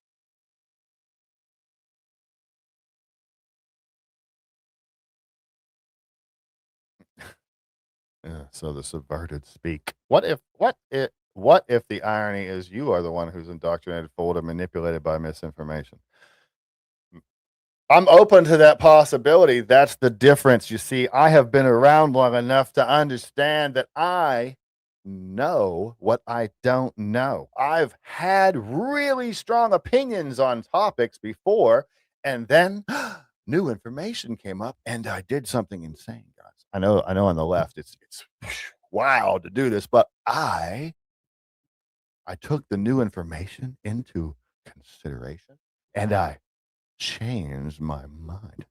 Yeah, so the subverted speak. What if the irony is you are the one who's indoctrinated, fooled, and manipulated by misinformation? I'm open to that possibility. That's the difference. You see, I have been around long enough to understand that I know what I don't know. I've had really strong opinions on topics before, and then new information came up and I did something insane, guys. I know on the left it's wild to do this, but I took the new information into consideration and I changed my mind.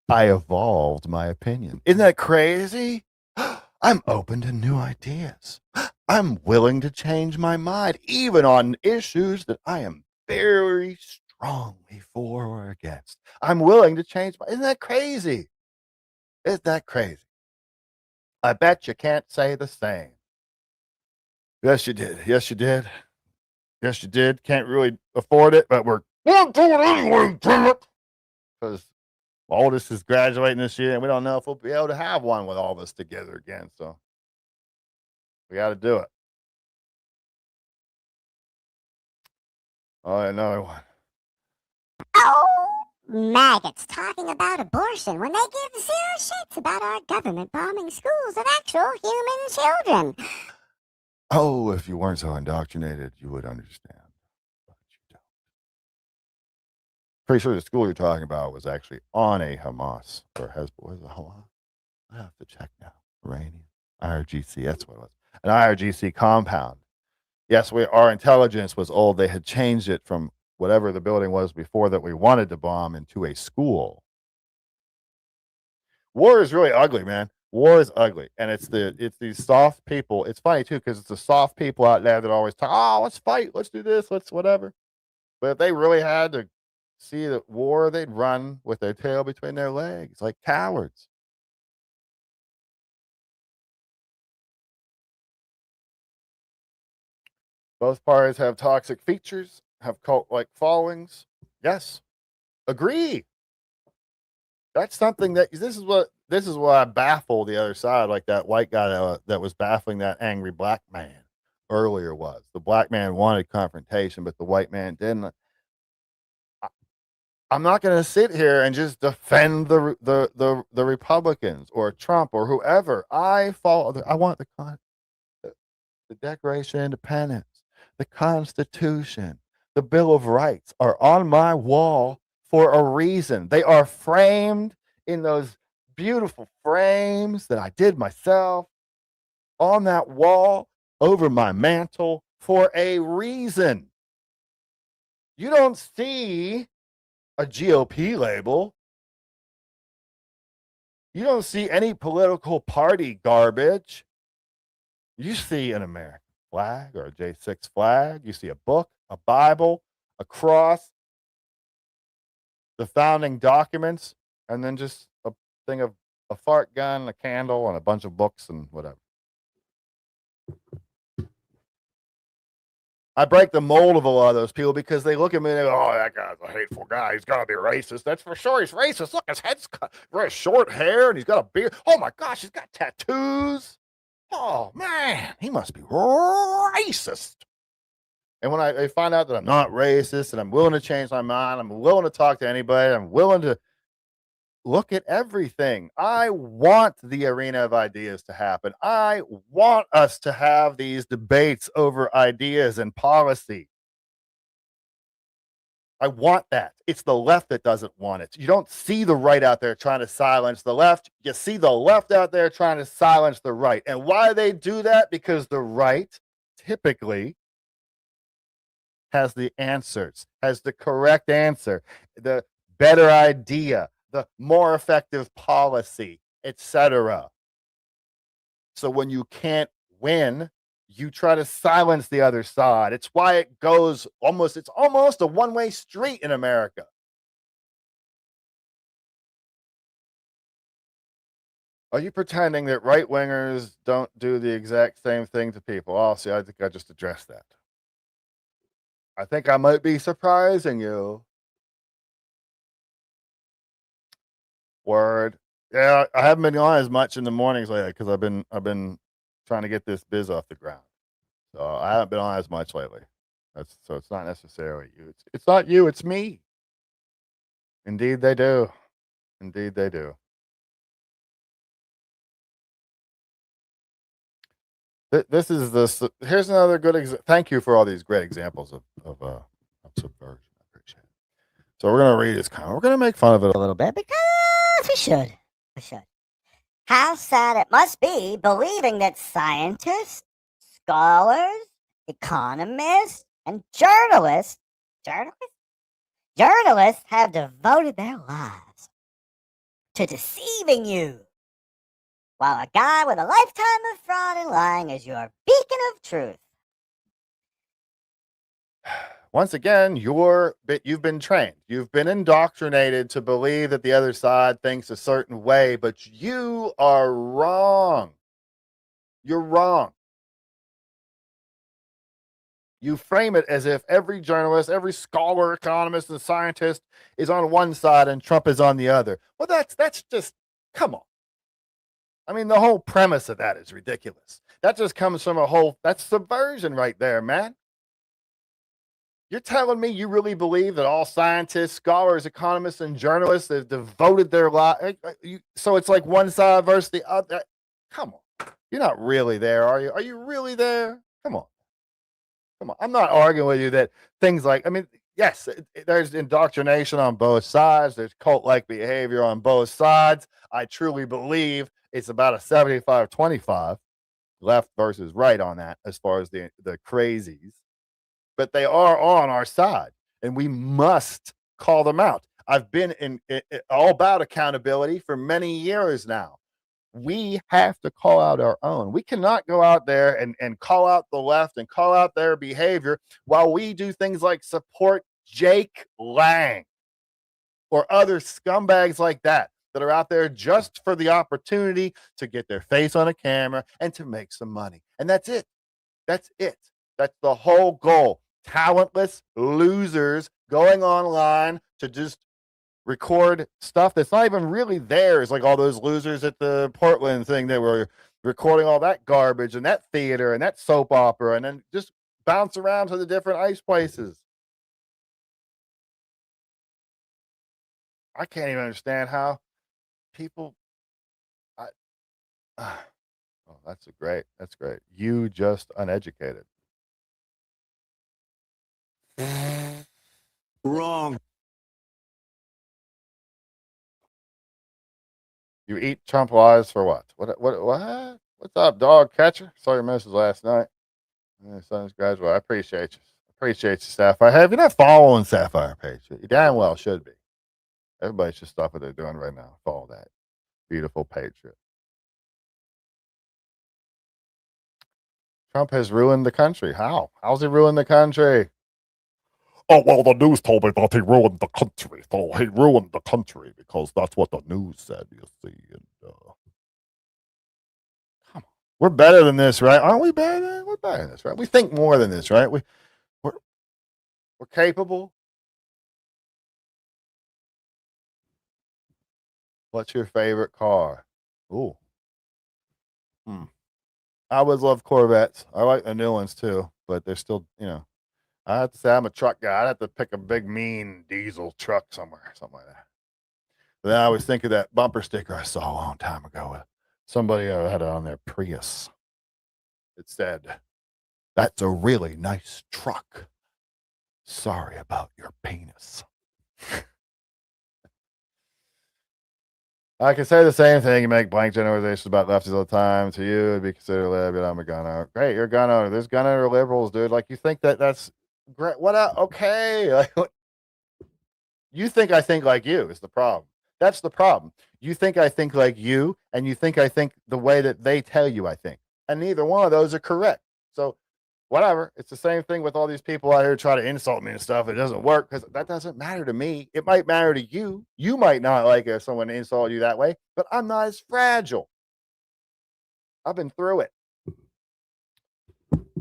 I evolved my opinion. Isn't that crazy? I'm open to new ideas. I'm willing to change my mind, even on issues that I am very strongly for or against. I'm willing to change my. Isn't that crazy? Isn't that crazy? I bet you can't say the same. Yes, you did. Yes, you did. Yes, you did. Can't really afford it, but we're going to do it anyway, damn it. Because oldest is graduating this year, and we don't know if we'll be able to have one with all of us together again. So we got to do it. Oh, another one. Oh, maggots talking about abortion when they give zero shits about our government bombing schools of actual human children. Oh, if you weren't so indoctrinated, you would understand. But you don't. Pretty sure the school you're talking about was actually on a Hamas or Hezbollah. Was it Hamas? I have to check now. Iranian. IRGC, that's what it was. An IRGC compound. Yes, our intelligence was old. They had changed it from whatever the building was before that we wanted to bomb into a school. War is really ugly, man. War is ugly. And it's these soft people. It's funny too, because it's the soft people out there that always talk, oh, let's fight, let's do this, let's whatever. But if they really had to see the war, they'd run with their tail between their legs like cowards. Both parties have toxic features, have cult-like followings. Yes, agree. That's something that this is what I baffle the other side, like that white guy that was baffling that angry black man earlier was. The black man wanted confrontation, but the white man didn't. I'm not going to sit here and just defend the Republicans or Trump or whoever. I want the Declaration of Independence, the Constitution, the Bill of Rights are on my wall for a reason. They are framed in those beautiful frames that I did myself on that wall over my mantle for a reason. You don't see a GOP label. You don't see any political party garbage. You see an American flag or a J6 flag. You see a book, a Bible, a cross, the founding documents, and then just a thing of a fart gun, a candle, and a bunch of books and whatever. I break the mold of a lot of those people because they look at me and they go, oh, that guy's a hateful guy. He's got to be racist. That's for sure. He's racist. Look, his head's cut, very short hair, and he's got a beard. Oh, my gosh, he's got tattoos. Oh, man, he must be racist. And when I find out that I'm not racist and I'm willing to change my mind, I'm willing to talk to anybody, I'm willing to look at everything. I want the arena of ideas to happen. I want us to have these debates over ideas and policy. I want that. It's the left that doesn't want it. You don't see the right out there trying to silence the left. You see the left out there trying to silence the right. And why they do that? Because the right typically has the answers, has the correct answer, the better idea, the more effective policy, etc. So when you can't win, you try to silence the other side. It's why it goes it's almost a one-way street in America. Are you pretending that right wingers don't do the exact same thing to people? Oh, see, I think I just addressed that. I think I might be surprising you. Word. Yeah, I haven't been on as much in the mornings lately because I've been trying to get this biz off the ground. So I haven't been on as much lately. So it's not necessarily you. It's not you. It's me. Indeed, they do. Indeed, they do. This is this. Here's another good example. Thank you for all these great examples of subversion. I appreciate it. So we're gonna read this comment. We're gonna make fun of it A little bit because we should. We should. How sad it must be believing that scientists, scholars, economists, and journalists have devoted their lives to deceiving you, while a guy with a lifetime of fraud and lying is your beacon of truth. Once again, you've been trained. You've been indoctrinated to believe that the other side thinks a certain way, but you are wrong. You're wrong. You frame it as if every journalist, every scholar, economist, and scientist is on one side and Trump is on the other. Well, that's just, come on. I mean, the whole premise of that is ridiculous. That just comes from that's subversion right there, man. You're telling me you really believe that all scientists, scholars, economists, and journalists have devoted their life? So it's like one side versus the other. Come on. You're not really there, are you? Are you really there? Come on. Come on. I'm not arguing with you that things like, I mean, yes, there's indoctrination on both sides. There's cult-like behavior on both sides. I truly believe it's about a 75-25 left versus right on that as far as the crazies. But they are on our side, and we must call them out. I've been in all about accountability for many years now. We have to call out our own. We cannot go out there and call out the left and call out their behavior while we do things like support Jake Lang or other scumbags like that are out there just for the opportunity to get their face on a camera and to make some money. And that's it. That's it. That's the whole goal. Talentless losers going online to just record stuff that's not even really theirs, like all those losers at the Portland thing that were recording all that garbage and that theater and that soap opera and then just bounce around to the different ice places. I can't even understand how people oh, that's great. You just uneducated. Wrong. You eat Trump lies for what? What? What's up, dog catcher? Saw your message last night. My son's graduate. I appreciate you. Appreciate you, Sapphire. Hey, if you're not following Sapphire page, you damn well should be. Everybody should stop what they're doing right now. Follow that beautiful patriot. Trump has ruined the country. How? How's he ruined the country? Oh, well, the news told me that he ruined the country. So he ruined the country because that's what the news said, you see. And, come on. We're better than this, right? Aren't we better? We're better than this, right? We think more than this, right? We're capable. What's your favorite car? Ooh. I always love Corvettes. I like the new ones too, but they're still, I have to say I'm a truck guy. I'd have to pick a big, mean diesel truck somewhere, something like that. But then I always think of that bumper sticker I saw a long time ago. Somebody had it on their Prius. It said, "That's a really nice truck. Sorry about your penis." I can say the same thing. You make blank generalizations about lefties all the time. To you, it'd be considered lib, but I'm a gun owner. Great, you're a gun owner. There's gun owner liberals, dude. Like, you think that's great. What? Okay. Like, you think I think like you is the problem. That's the problem. You think I think like you, and you think I think the way that they tell you I think. And neither one of those are correct. So, whatever. It's the same thing with all these people out here trying to insult me and stuff. It doesn't work because that doesn't matter to me. It might matter to you. You might not like if someone insult you that way, but I'm not as fragile. I've been through it.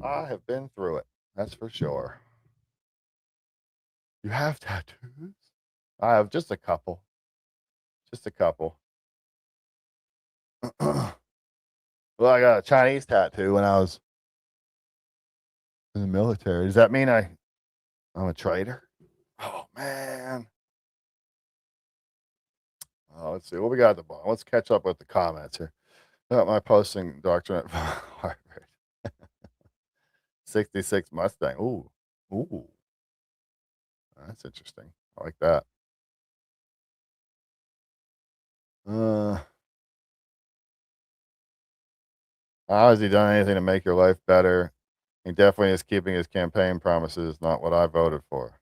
I have been through it. That's for sure. You have tattoos? I have just a couple. Just a couple. Well, I got a Chinese tattoo when I was in the military. Does that mean I'm a traitor? Oh, man. Oh, let's see what we got at the bottom. Let's catch up with the comments here. About my posting doctrine at Harvard. 66 Mustang. Ooh. That's interesting. I like that. How has he done anything to make your life better? He definitely is keeping his campaign promises, not what I voted for.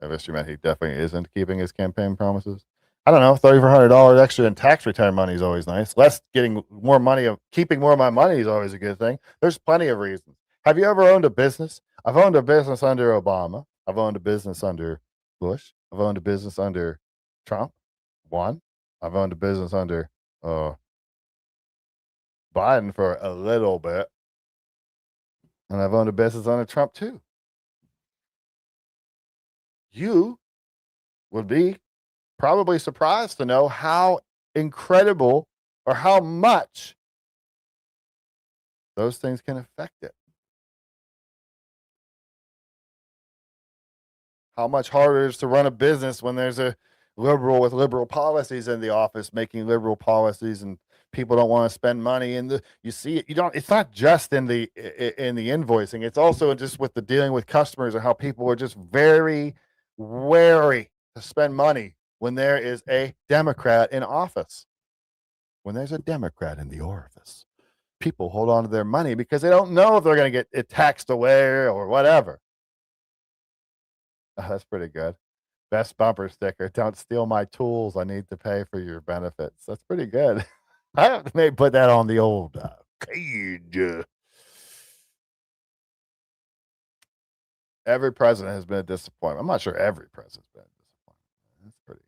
I guess you meant he definitely isn't keeping his campaign promises. I don't know. $3,400 extra in tax return money is always nice. Getting more money, keeping more of my money is always a good thing. There's plenty of reasons. Have you ever owned a business? I've owned a business under Obama. I've owned a business under Bush. I've owned a business under Trump. I've owned a business under Biden for a little bit. And I've owned a business under Trump too. You would be probably surprised to know how incredible or how much those things can affect it. How much harder it is to run a business when there's a liberal with liberal policies in the office making liberal policies and people don't want to spend money you see it. It's not just in the invoicing. It's also just with the dealing with customers and how people are just very wary to spend money when there is a Democrat in office. When there's a Democrat in the office, people hold on to their money because they don't know if they're going to get it taxed away or whatever. Oh, that's pretty good. Best bumper sticker. Don't steal my tools. I need to pay for your benefits. That's pretty good. I have to maybe put that on the old cage. Every president has been a disappointment. I'm not sure every president's been a disappointment. That's pretty.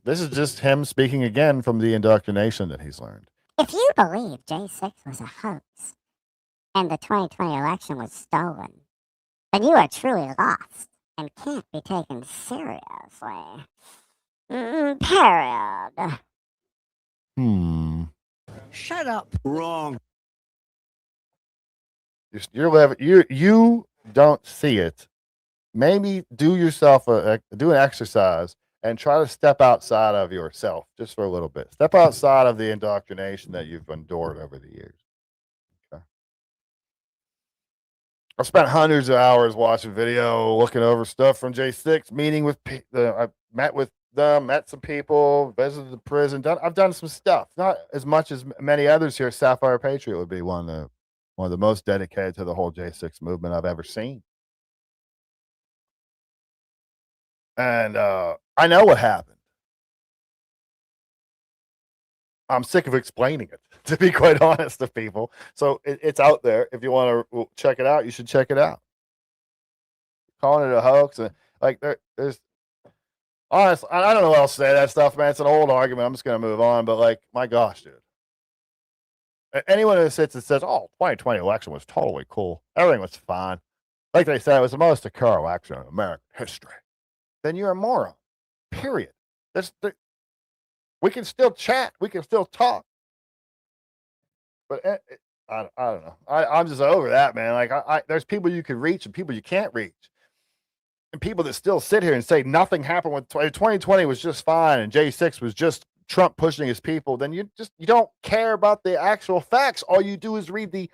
This is just him speaking again from the indoctrination that he's learned. If you believe J6 was a hoax and the 2020 election was stolen, then you are truly lost and can't be taken seriously. Period. Shut up. Wrong. You don't see it. Maybe do yourself do an exercise and try to step outside of yourself just for a little bit. Step outside of the indoctrination that you've endured over the years. Okay. I've spent hundreds of hours watching video, looking over stuff from J6, meeting with I met with them, met some people, visited the prison. I've done some stuff, not as much as many others here. Sapphire Patriot would be one of the most dedicated to the whole J6 movement I've ever seen. And I know what happened. I'm sick of explaining it, to be quite honest to people. So it's out there. If you want to check it out, you should check it out. Calling it a hoax and like there's honestly, I don't know what else to say. That stuff, man. It's an old argument. I'm just gonna move on. But like, my gosh, dude. Anyone who sits and says, "Oh, 2020 election was totally cool. Everything was fine," like they said, it was the most secure election in American history, then you're a moron. Period. We can still chat. We can still talk. But I don't know. I'm just over that, man. Like, there's people you can reach and people you can't reach. And people that still sit here and say nothing happened with 2020 was just fine and J6 was just Trump pushing his people, then you don't care about the actual facts. All you do is read the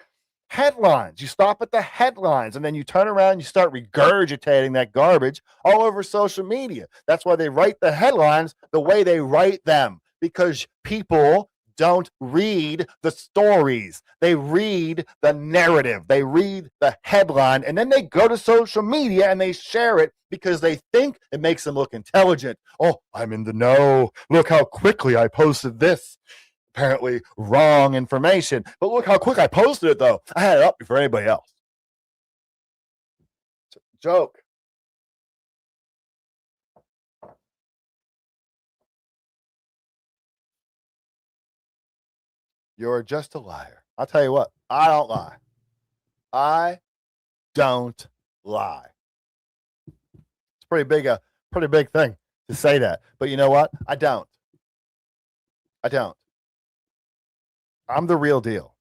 headlines. You stop at the headlines and then you turn around and you start regurgitating that garbage all over social media. That's why they write the headlines the way they write them, because people don't read the stories. They read the narrative. They read the headline and then they go to social media and they share it because they think it makes them look intelligent. Oh, I'm in the know. Look how quickly I posted this. Apparently wrong information. But look how quick I posted it, though. I had it up before anybody else. It's a joke. You're just a liar. I'll tell you what, I don't lie. I don't lie. It's pretty big thing to say that. But you know what? I don't. I'm the real deal.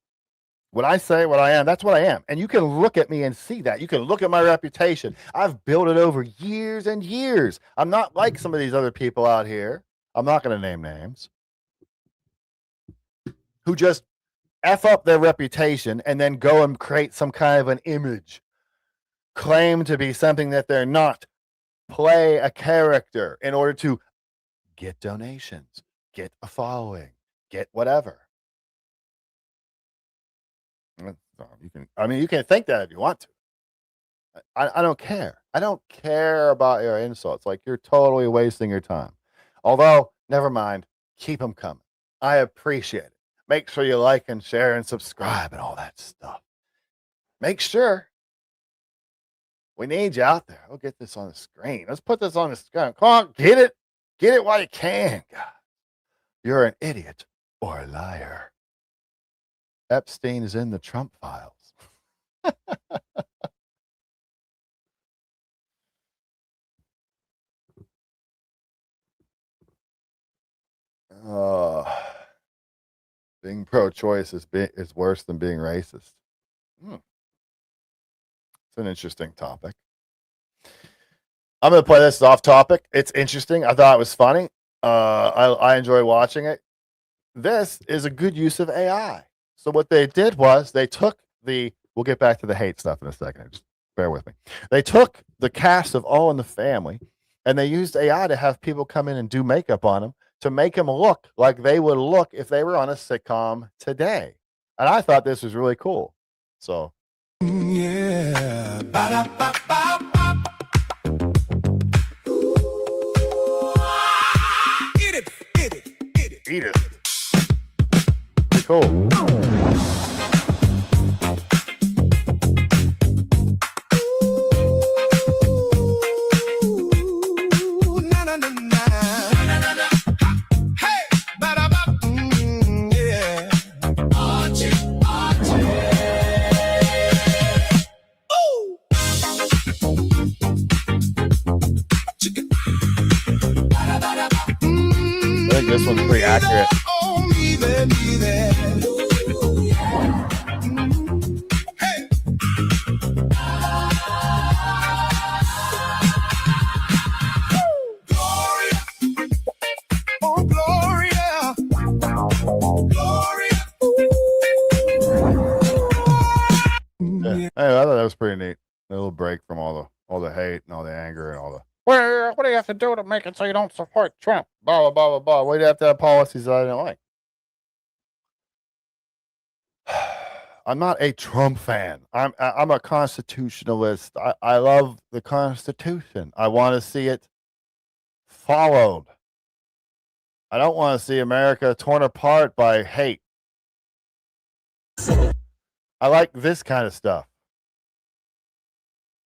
When I say what I am, that's what I am. And you can look at me and see that. You can look at my reputation. I've built it over years and years. I'm not like some of these other people out here. I'm not going to name names. Who just F up their reputation and then go and create some kind of an image. Claim to be something that they're not. Play a character in order to get donations, get a following, get whatever. You can think that if you want to. I don't care. I don't care about your insults. Like, you're totally wasting your time. Although, never mind. Keep them coming. I appreciate it. Make sure you like and share and subscribe and all that stuff. Make sure. We need you out there. We'll get this on the screen. Let's put this on the screen. Come on, get it. Get it while you can, guys. You're an idiot or a liar. Epstein is in the Trump files. Being pro-choice is worse than being racist. It's an interesting topic. I'm going to play this off topic. It's interesting. I thought it was funny. I enjoy watching it. This is a good use of AI. So what they did was they took we'll get back to the hate stuff in a second. Just bear with me. They took the cast of All in the Family and they used AI to have people come in and do makeup on them to make them look like they would look if they were on a sitcom today. And I thought this was really cool. So. Yeah. Eat it. Pretty cool. I think this one's pretty accurate. Yeah. Hey, I thought that was pretty neat. A little break from all the hate and all the anger and all the. Well, what do you have to do to make it so you don't support Trump? Blah blah blah blah blah. Why do you have to have policies that I don't like? I'm not a Trump fan. I'm a constitutionalist. I love the Constitution. I want to see it followed. I don't want to see America torn apart by hate. I like this kind of stuff.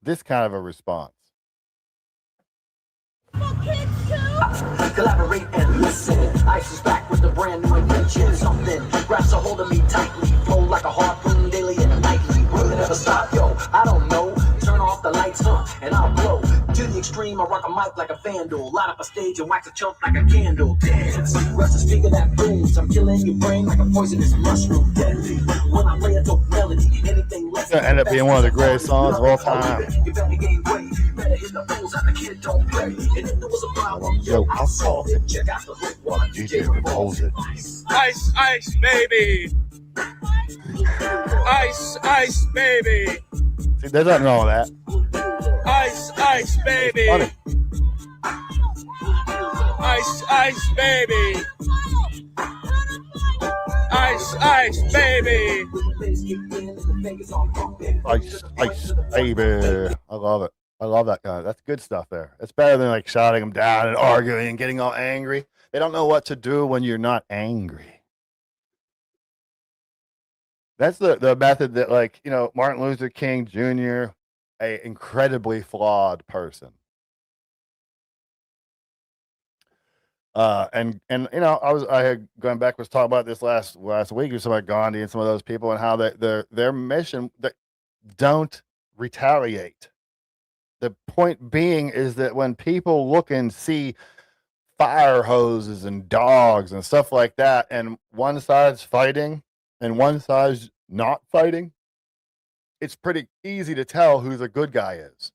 This kind of a response. Collaborate and listen. Ice is back with the brand new invention. Something grabs a hold of me tightly. Flow like a harpoon daily and nightly. Will it ever stop? Yo, I don't know. Turn off the lights, and I'll blow. To the extreme, I rock a mic like a vandal. Light up a stage and wax a chump like a candle. Dance. Rush a figure that booms. I'm killing your brain like a poisonous mushroom. Deadly. When I play a dope melody, anything less. It's gonna end up being one of the greatest songs of all time. You better gain weight. Better hit the fools out the kid don't play. And if there was a problem, yo, I'll solve it. Check out the hook while DJ rolls it. Ice, ice, baby. Ice, ice, baby. See, there's nothing wrong with that. Ice, ice, baby. Ice, ice, baby. Ice, ice, baby. Ice, ice, baby. I love it. I love that guy. That's good stuff there. It's better than like shouting them down and arguing and getting all angry. They don't know what to do when you're not angry. That's the method that, like, you know, Martin Luther King Jr., a incredibly flawed person. And I had going back was talking about this last week or something about Gandhi and some of those people and how their mission that don't retaliate. The point being is that when people look and see fire hoses and dogs and stuff like that, and one side's fighting and one side's not fighting, it's pretty easy to tell who the good guy is.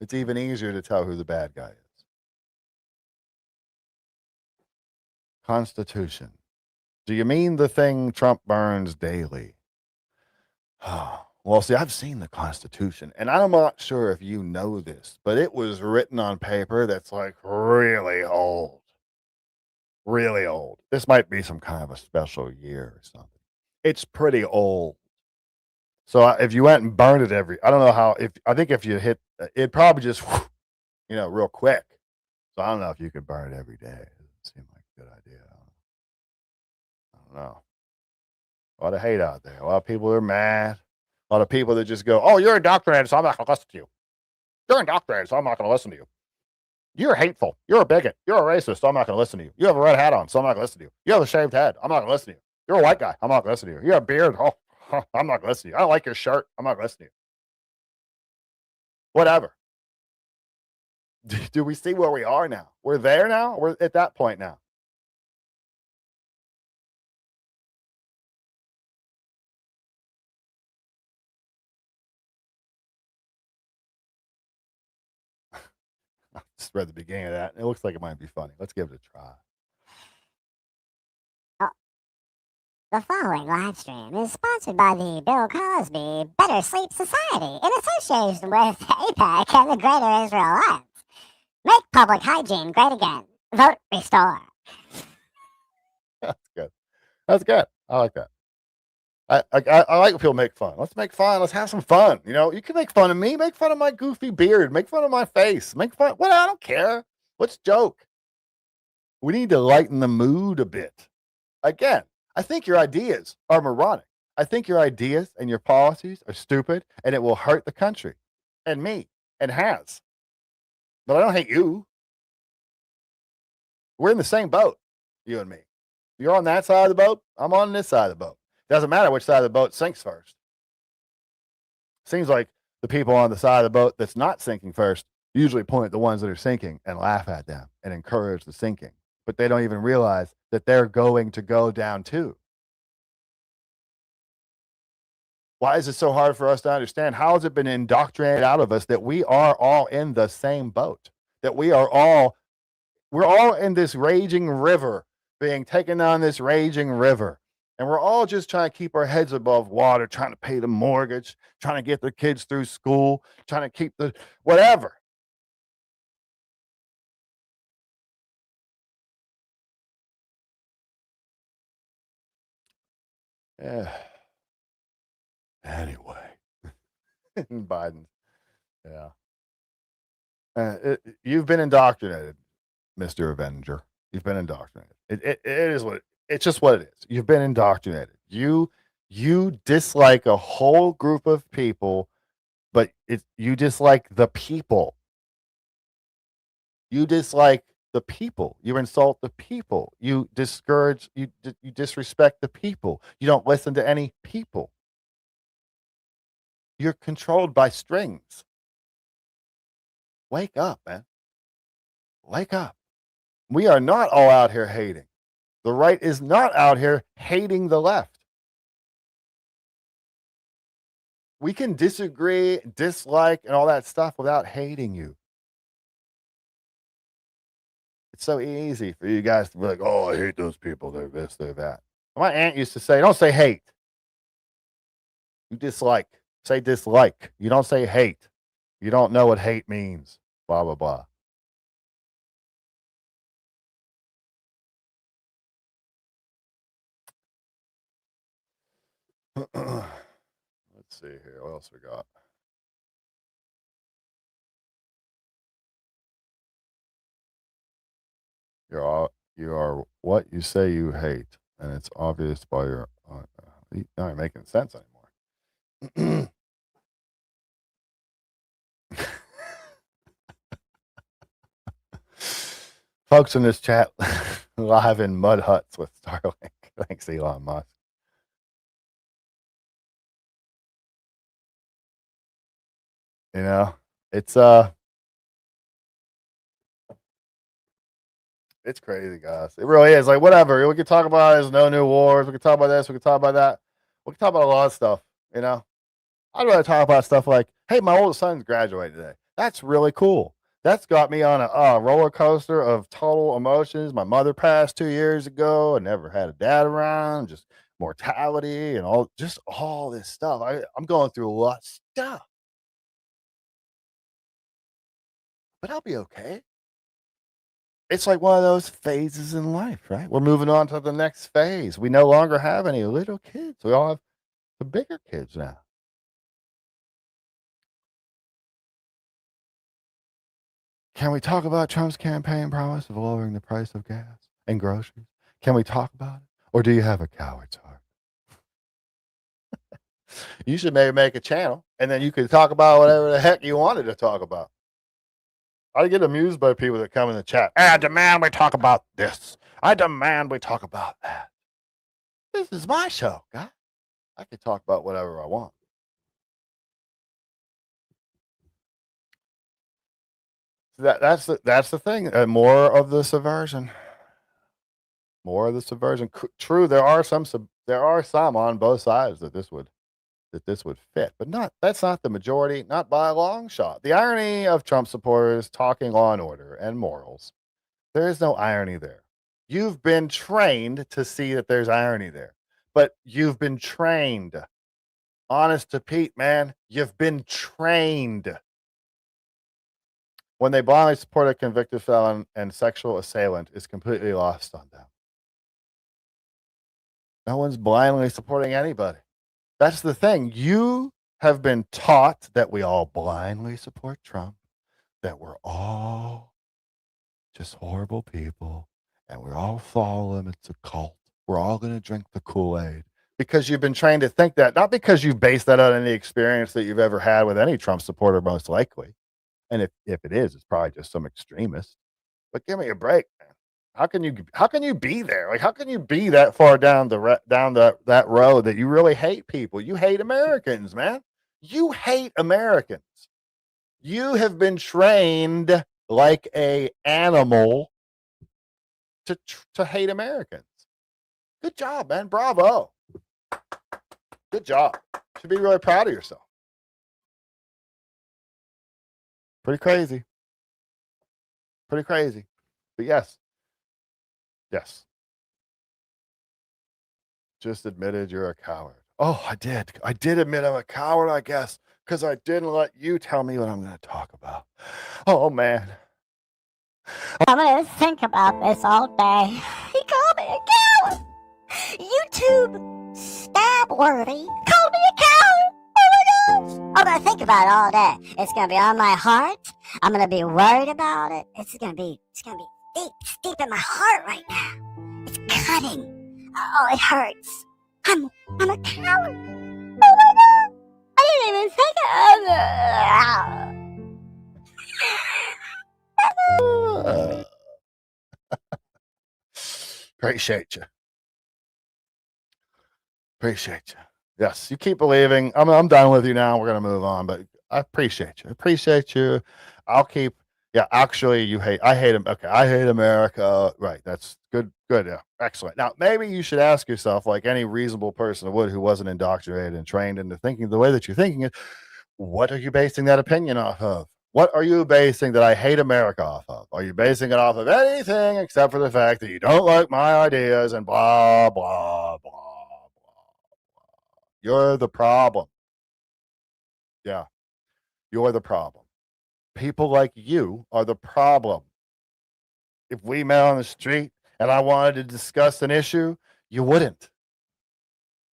It's even easier to tell who the bad guy is. Constitution. Do you mean the thing Trump burns daily? Well, see, I've seen the Constitution, and I'm not sure if you know this, but it was written on paper that's like really old. Really old. This might be some kind of a special year or something. It's pretty old. So if you went and burned it I don't know how, I think if you hit, it'd probably just, real quick. So I don't know if you could burn it every day. It doesn't seem like a good idea. I don't know. A lot of hate out there. A lot of people are mad. A lot of people that just go, oh, you're indoctrinated, so I'm not going to listen to you. You're indoctrinated, so I'm not going to listen to you. You're hateful. You're a bigot. You're a racist, so I'm not going to listen to you. You have a red hat on, so I'm not going to listen to you. You have a shaved head. I'm not going to listen to you. You're a white guy. I'm not going to listen to you. You have a beard. Oh, I'm not going to listen to you. I don't like your shirt. I'm not going to listen to you. Whatever. Do we see where we are now? We're there now? We're at that point now. I just read the beginning of that. It looks like it might be funny. Let's give it a try. The following live stream is sponsored by the Bill Cosby Better Sleep Society in association with APEC and the Greater Israel Alliance. Make public hygiene great again. Vote restore. That's good. That's good. I like that. I like when people make fun. Let's make fun. Let's have some fun. You can make fun of me. Make fun of my goofy beard. Make fun of my face. Make fun. Well, I don't care. Let's joke. We need to lighten the mood a bit. Again, I think your ideas are moronic. I think your ideas and your policies are stupid, and it will hurt the country and me, and has. But I don't hate you. We're in the same boat, you and me. You're on that side of the boat. I'm on this side of the boat. Doesn't matter which side of the boat sinks first. Seems like the people on the side of the boat that's not sinking first usually point at the ones that are sinking and laugh at them and encourage the sinking. But they don't even realize that they're going to go down too. Why is it so hard for us to understand? How has it been indoctrinated out of us that we are all in the same boat? That we're all in this raging river, being taken down this raging river. And we're all just trying to keep our heads above water, trying to pay the mortgage, trying to get the kids through school, trying to keep the whatever. Yeah. Anyway, Biden. Yeah. You've been indoctrinated, Mr. Avenger. You've been indoctrinated. It is what it's just what it is. You've been indoctrinated. You dislike a whole group of people, but you dislike the people. You dislike the people. You insult the people. You discourage. You disrespect the people. You don't listen to any people. You're controlled by strings. Wake up, man. Wake up. We are not all out here hating. The right is not out here hating the left. We can disagree, dislike, and all that stuff without hating you. It's so easy for you guys to be like, oh, I hate those people. They're this, they're that. My aunt used to say, don't say hate. You dislike. Say dislike. You don't say hate. You don't know what hate means. Blah, blah, blah. Let's see here. What else we got? You are what you say you hate, and it's obvious by your. Not even making sense anymore. Folks in this chat live in mud huts with Starlink. Thanks, Elon Musk. You know, it's crazy, guys. It really is. Like, whatever. We can talk about there's no new wars. We can talk about this. We can talk about that. We can talk about a lot of stuff, you know. I'd rather talk about stuff like, hey, my oldest son's graduated today. That's really cool. That's got me on a roller coaster of total emotions. My mother passed 2 years ago. I never had a dad around. Just mortality and all this stuff. I'm going through a lot of stuff. But I'll be okay. It's like one of those phases in life, right? We're moving on to the next phase. We no longer have any little kids. We all have the bigger kids now. Can we talk about Trump's campaign promise of lowering the price of gas and groceries? Can we talk about it? Or do you have a coward's heart? You should maybe make a channel, and then you could talk about whatever the heck you wanted to talk about. I get amused by people that come in the chat. I demand we talk about this. I demand we talk about that. This is my show, guys. I can talk about whatever I want. That's the thing. More of the subversion. More of the subversion. True, there are some on both sides that this would fit, but that's not the majority, not by a long shot. The irony of Trump supporters talking law and order and morals, there is no irony there. You've been trained to see that there's irony there, but you've been trained. Honest to Pete, man, you've been trained. When they blindly support a convicted felon and sexual assailant, is completely lost on them. No one's blindly supporting anybody. That's the thing. You have been taught that we all blindly support Trump, that we're all just horrible people, and we're all follow him. It's a cult. We're all going to drink the Kool-Aid. Because you've been trained to think that, not because you've based that on any experience that you've ever had with any Trump supporter, most likely. And if it is, it's probably just some extremist. But give me a break, man. How can you be there? Like, how can you be that far down that road that you really hate people? You hate Americans, man. You hate Americans. You have been trained like a animal to hate Americans. Good job, man. Bravo. Good job. You should be really proud of yourself. Pretty crazy. Pretty crazy. But yes. Yes. Just admitted you're a coward. Oh, I did. I did admit I'm a coward, I guess, because I didn't let you tell me what I'm going to talk about. Oh, man. I'm going to think about this all day. He called me a coward. YouTube stab-worthy called me a coward. Oh, my gosh. I'm going to think about it all day. It's going to be on my heart. I'm going to be worried about it. It's going to be deep in my heart right now. It's cutting. Oh, it hurts. I'm a coward. Oh my God. I didn't even think of it. Appreciate you. Appreciate you. Yes, you keep believing. I'm done with you now. We're going to move on, but I appreciate you. Appreciate you. I'll keep. Yeah, actually, I hate him. Okay, I hate America. Right, that's good. Good, yeah, excellent. Now, maybe you should ask yourself, like any reasonable person would, who wasn't indoctrinated and trained into thinking the way that you're thinking it. What are you basing that opinion off of? What are you basing that I hate America off of? Are you basing it off of anything except for the fact that you don't like my ideas and blah blah blah blah blah? You're the problem. Yeah, you're the problem. People like you are the problem. If we met on the street and I wanted to discuss an issue, you wouldn't.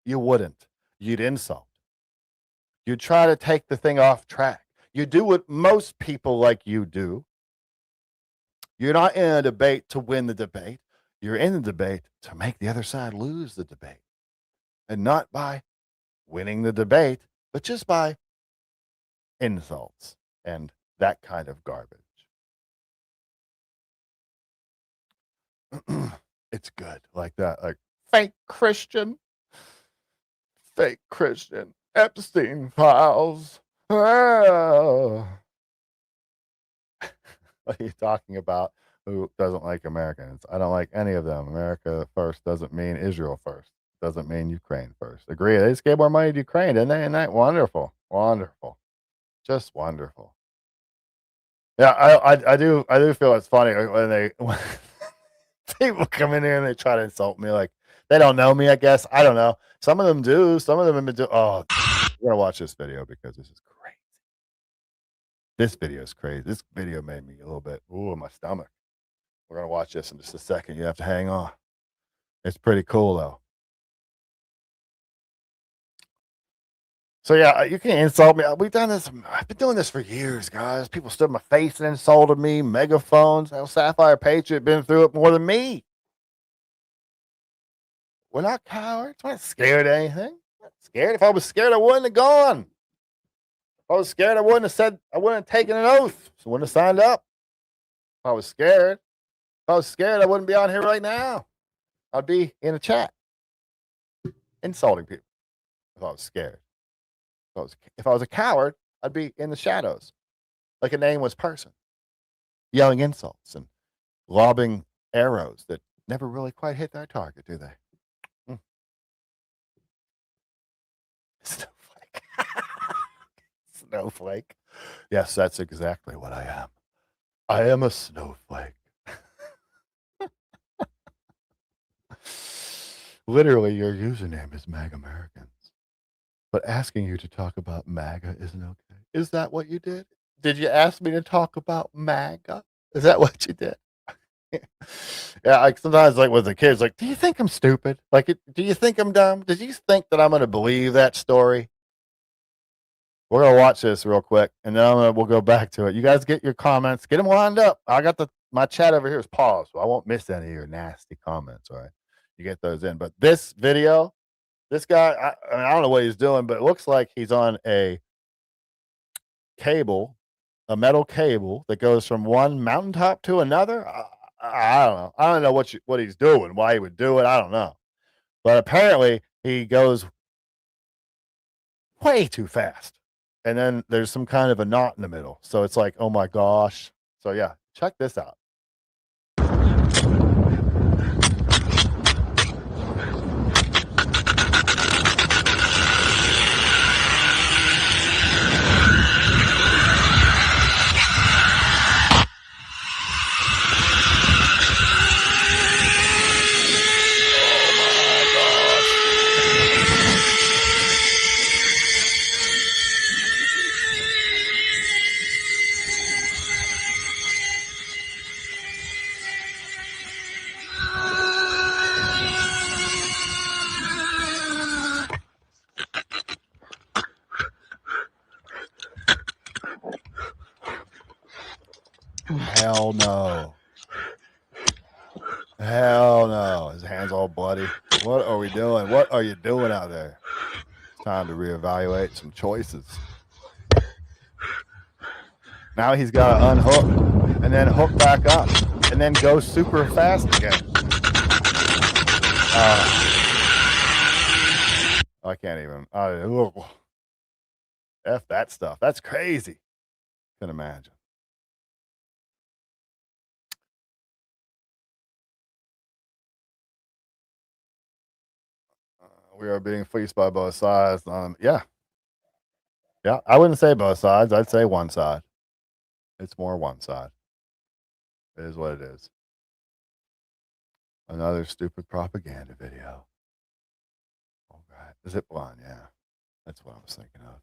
You wouldn't. You'd insult. You'd try to take the thing off track. You do what most people like you do. You're not in a debate to win the debate. You're in the debate to make the other side lose the debate. And not by winning the debate, but just by insults and that kind of garbage. It's good like that. Like fake Christian, Epstein files. Oh. What are you talking about? Who doesn't like Americans? I don't like any of them. America first doesn't mean Israel first. Doesn't mean Ukraine first. Agree. They just gave more money to Ukraine, didn't they? Isn't that wonderful? Wonderful. Just wonderful. Yeah, I do feel it's funny when people come in here and they try to insult me like they don't know me, I guess. I don't know. Some of them do. Some of them have been doing. Oh, we're gonna watch this video because this is crazy. This video is crazy. This video made me a little bit in my stomach. We're gonna watch this in just a second. You have to hang on. It's pretty cool though. So yeah, you can't insult me. We've done this. I've been doing this for years, guys. People stood in my face and insulted me. Megaphones. Hell, Sapphire Patriot been through it more than me. We're not cowards. We're not scared of anything. We're not scared. If I was scared, I wouldn't have gone. If I was scared, I wouldn't have said. I wouldn't have taken an oath. So I wouldn't have signed up. If I was scared, I wouldn't be on here right now. I'd be in a chat insulting people. If I was scared. If I was a coward, I'd be in the shadows, like a nameless person, yelling insults and lobbing arrows that never really quite hit their target, do they? Snowflake. Snowflake. Yes, that's exactly what I am. I am a snowflake. Literally, your username is MagAmericans. But asking you to talk about MAGA isn't okay. Is that what you did? Did you ask me to talk about MAGA? Is that what you did? Yeah, like sometimes, like with the kids, like, do you think I'm stupid? Like, do you think I'm dumb? Did you think that I'm going to believe that story? We're going to watch this real quick, and then we'll go back to it. You guys get your comments. Get them lined up. I got my chat over here is paused, so I won't miss any of your nasty comments, all right? You get those in. But this video, this guy, I don't know what he's doing, but it looks like he's on a cable, a metal cable that goes from one mountaintop to another. I don't know. I don't know what he's doing, why he would do it. I don't know. But apparently he goes way too fast. And then there's some kind of a knot in the middle. So it's like, oh my gosh. So yeah, check this out. Hell no. Hell no. His hand's all bloody. What are we doing? What are you doing out there? It's time to reevaluate some choices. Now he's got to unhook and then hook back up and then go super fast again. I can't even. F that stuff. That's crazy. Can imagine. We are being fleeced by both sides. Yeah. I wouldn't say both sides. I'd say one side. It's more one side. It is what it is. Another stupid propaganda video. All right. Is it blonde? Yeah. That's what I was thinking of.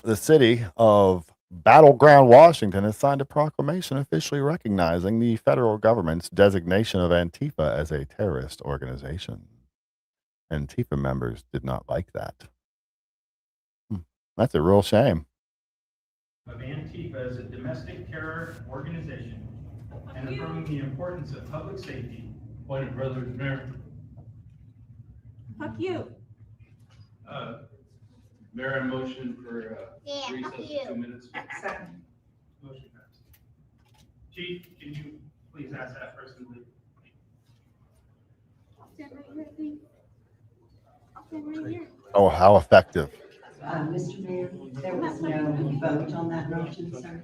The city of Battleground, Washington has signed a proclamation officially recognizing the federal government's designation of Antifa as a terrorist organization. Antifa members did not like that. That's a real shame. Of Antifa as a domestic terror organization and affirming the importance of public safety. Point of brother's marriage. Fuck you. Mayor, a motion for recess of 2 minutes. Second. Motion passed. Chief, can you please ask that person to leave? Stand right here, please. Stand right here. Oh, how effective. Mr. Mayor, there was no vote on that motion, sir.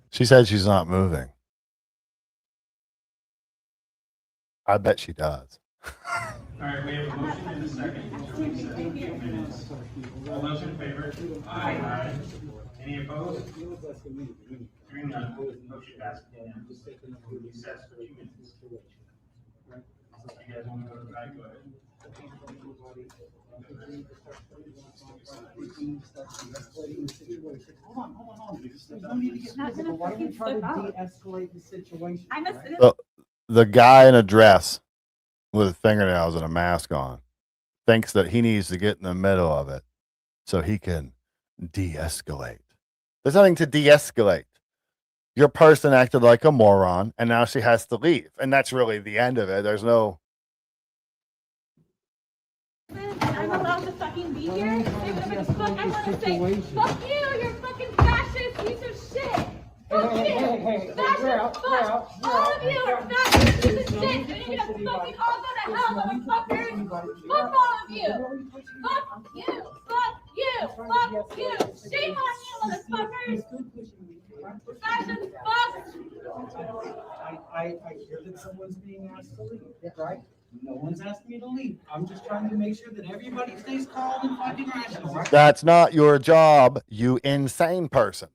She said she's not moving. I bet she does. All right, we have a motion and a second to recess for 2 minutes. All those in favor? Aye. Any opposed? Hearing none, motion passes unanimously. Recess for 2 minutes. You guys want to go to the back? Go ahead. The guy in a dress with fingernails and a mask on thinks that he needs to get in the middle of it so he can de-escalate. There's nothing to de-escalate. Your person acted like a moron, and now she has to leave. And that's really the end of it. There's no... I'm allowed to fucking be here. I want to say, fuck you, you're fucking fascist piece of shit. Fuck you. Fascist fuck. All of you are fascist piece of shit. And you're gonna fucking all go to hell, motherfuckers. Fuck all of you. Fuck you. Fuck you. Fuck you. Shame on you, motherfuckers. Fascist fuck. I hear that someone's being asked to leave, right? No one's asked me to leave. I'm just trying to make sure that everybody stays calm and fucking rational, right? That's not your job, you insane person.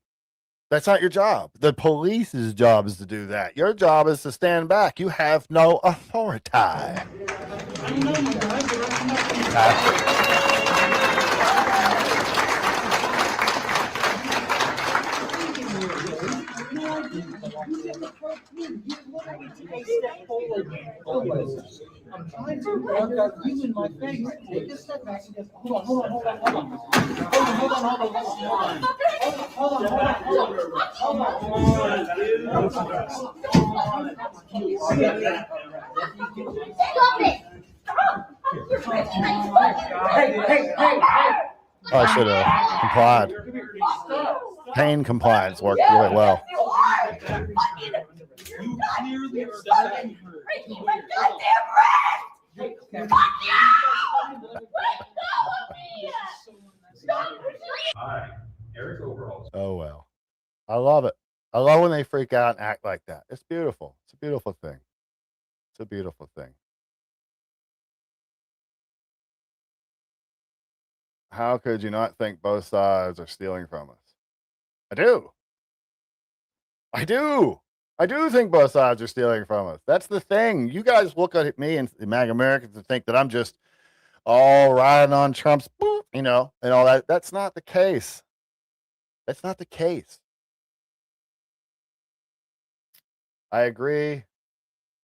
That's not your job. The police's job is to do that. Your job is to stand back. You have no authority. I know, my guys. I'm trying to look at you in my face. Take a step back and just hold on. Stop it! Hey! Oh, I should have complied. Pain compliance worked really well. You clearly are saying My goddamn wrist! Aye. Eric overall. Oh, well. I love it. I love when they freak out and act like that. It's beautiful. It's a beautiful thing. It's a beautiful thing. How could you not think both sides are stealing from us? I do. I do think both sides are stealing from us. That's the thing. You guys look at me and the MagAmericans and think that I'm just all riding on Trump's, and all that. That's not the case. That's not the case. I agree.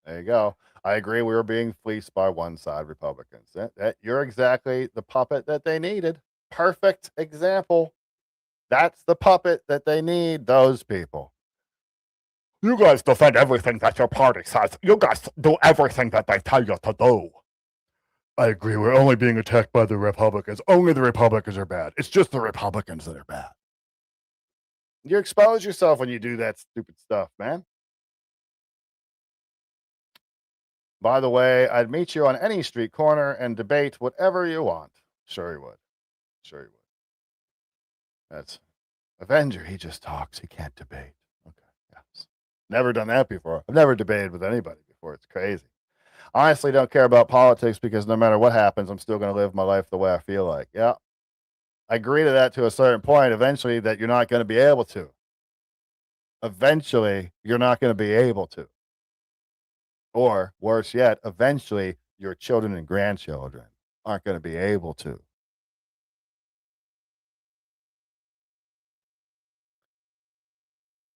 There you go. I agree. We were being fleeced by one side Republicans. You're exactly the puppet that they needed. Perfect example. That's the puppet that they need. Those people. You guys defend everything that your party says. You guys do everything that they tell you to do. I agree. We're only being attacked by the Republicans. Only the Republicans are bad. It's just the Republicans that are bad. You expose yourself when you do that stupid stuff, man. By the way, I'd meet you on any street corner and debate whatever you want. Sure you would. Sure you would. That's Avenger. He just talks. He can't debate. Okay. Yes. Never done that before. I've never debated with anybody before. It's crazy. Honestly, don't care about politics because no matter what happens, I'm still going to live my life the way I feel like. Yeah. I agree to that to a certain point. Eventually, that you're not going to be able to. Eventually, you're not going to be able to. Or worse yet, eventually your children and grandchildren aren't going to be able to.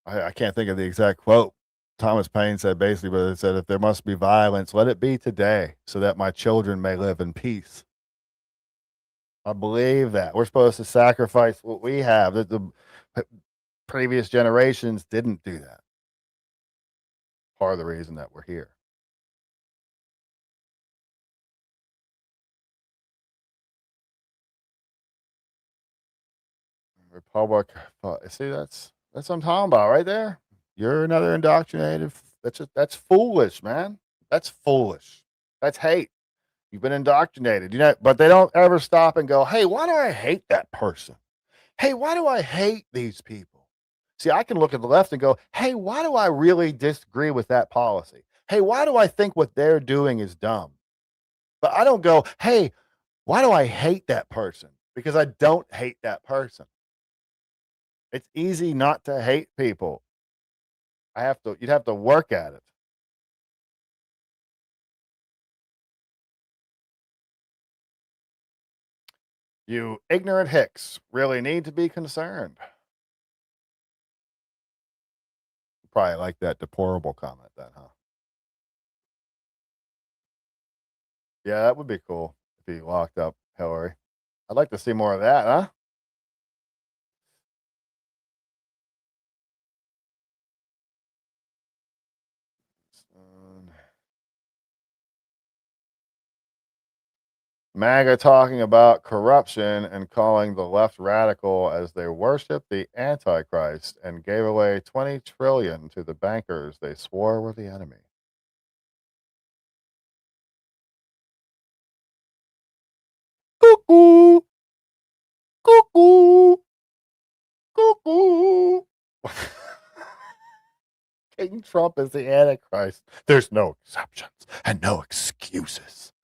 I can't think of the exact quote Thomas Paine said basically, but it said, if there must be violence, let it be today so that my children may live in peace. I believe that. We're supposed to sacrifice what we have. That the previous generations didn't do that. Part of the reason that we're here. Republic. See, that's what I'm talking about right there. You're another indoctrinated. That's foolish, man. That's foolish. That's hate. You've been indoctrinated, but they don't ever stop and go, hey, why do I hate that person? Hey, why do I hate these people? See, I can look at the left and go, hey, why do I really disagree with that policy? Hey, why do I think what they're doing is dumb? But I don't go, hey, why do I hate that person? Because I don't hate that person. It's easy not to hate people. You'd have to work at it. You ignorant hicks really need to be concerned. Probably like that deplorable comment then, huh? Yeah, that would be cool if he locked up Hillary. I'd like to see more of that, huh? MAGA talking about corruption and calling the left radical as they worship the Antichrist and gave away $20 trillion to the bankers they swore were the enemy. Cuckoo! Cuckoo! Cuckoo! King Trump is the Antichrist. There's no exceptions and no excuses.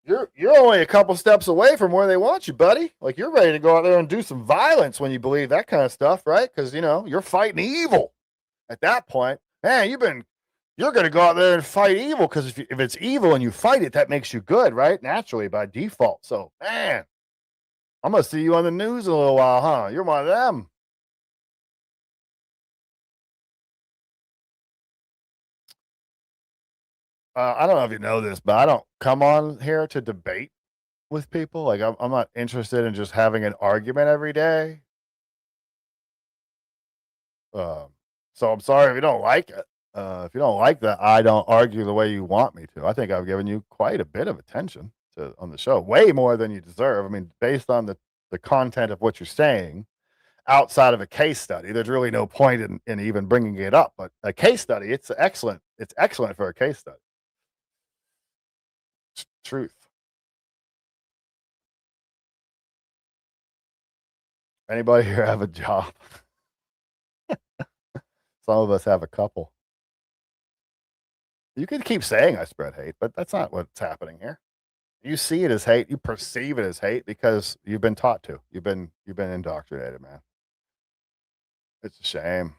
You're only a couple steps away from where they want you, buddy. Like, you're ready to go out there and do some violence when you believe that kind of stuff, right? Because you're fighting evil. At that point, man, you're going to go out there and fight evil, because if it's evil and you fight it, that makes you good, right? Naturally, by default. So, man, I'm going to see you on the news in a little while, huh? You're one of them. I don't know if you know this, but I don't come on here to debate with people. Like, I'm not interested in just having an argument every day. So I'm sorry if you don't like it. If you don't like that, I don't argue the way you want me to. I think I've given you quite a bit of attention on the show, way more than you deserve. I mean, based on the content of what you're saying, outside of a case study, there's really no point in even bringing it up. But a case study, it's excellent. It's excellent for a case study. Truth. Anybody here have a job? Some of us have a couple. You can keep saying I spread hate, but that's not what's happening here. You see it as hate. You perceive it as hate because you've been taught to. You've been indoctrinated, man. It's a shame.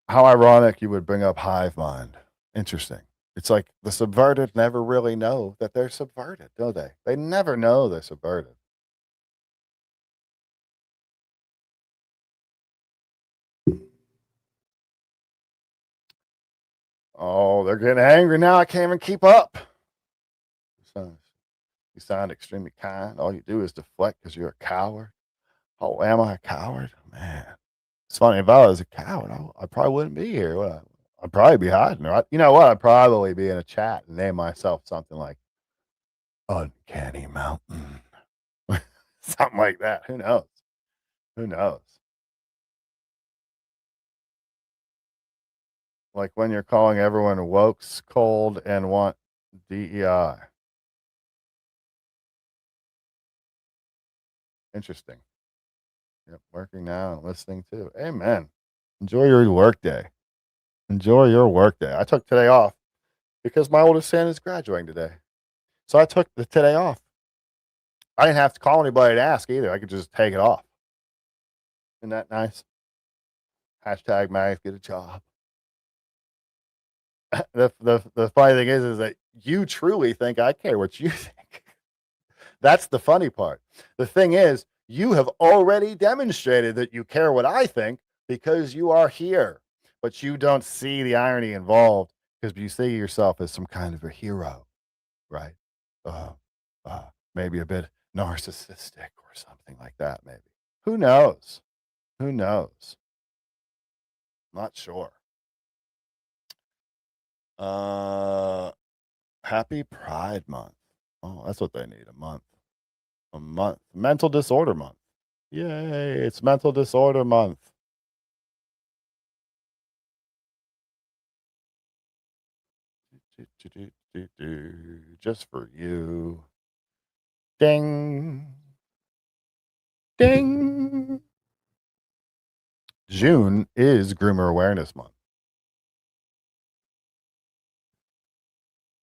How ironic you would bring up hive mind. Interesting. It's like the subverted never really know that they're subverted, do they? They never know they're subverted. Oh, they're getting angry now. I can't even keep up. You sound extremely kind. All you do is deflect because you're a coward. Oh, am I a coward? Man, it's funny. If I was a coward, I probably wouldn't be here. I'd probably be hiding. Or you know what? I'd probably be in a chat and name myself something like Uncanny Mountain. Something like that. Who knows? Who knows? Like when you're calling everyone wokes, cold, and want DEI. Interesting. Yep, working now and listening too. Amen. Enjoy your work day. Enjoy your work day. I took today off because my oldest son is graduating today. So I took the today off. I didn't have to call anybody to ask either. I could just take it off. Isn't that nice? Hashtag Mags get a job. The funny thing is that you truly think I care what you think. That's the funny part. The thing is, you have already demonstrated that you care what I think because you are here, but you don't see the irony involved because you see yourself as some kind of a hero, right? Maybe a bit narcissistic or something like that, maybe. Who knows? Who knows? Not sure. Happy Pride Month. Oh, that's what they need. A month. Mental disorder month. Yay, it's mental disorder month. Just for you. Ding. Ding. June is Groomer Awareness Month.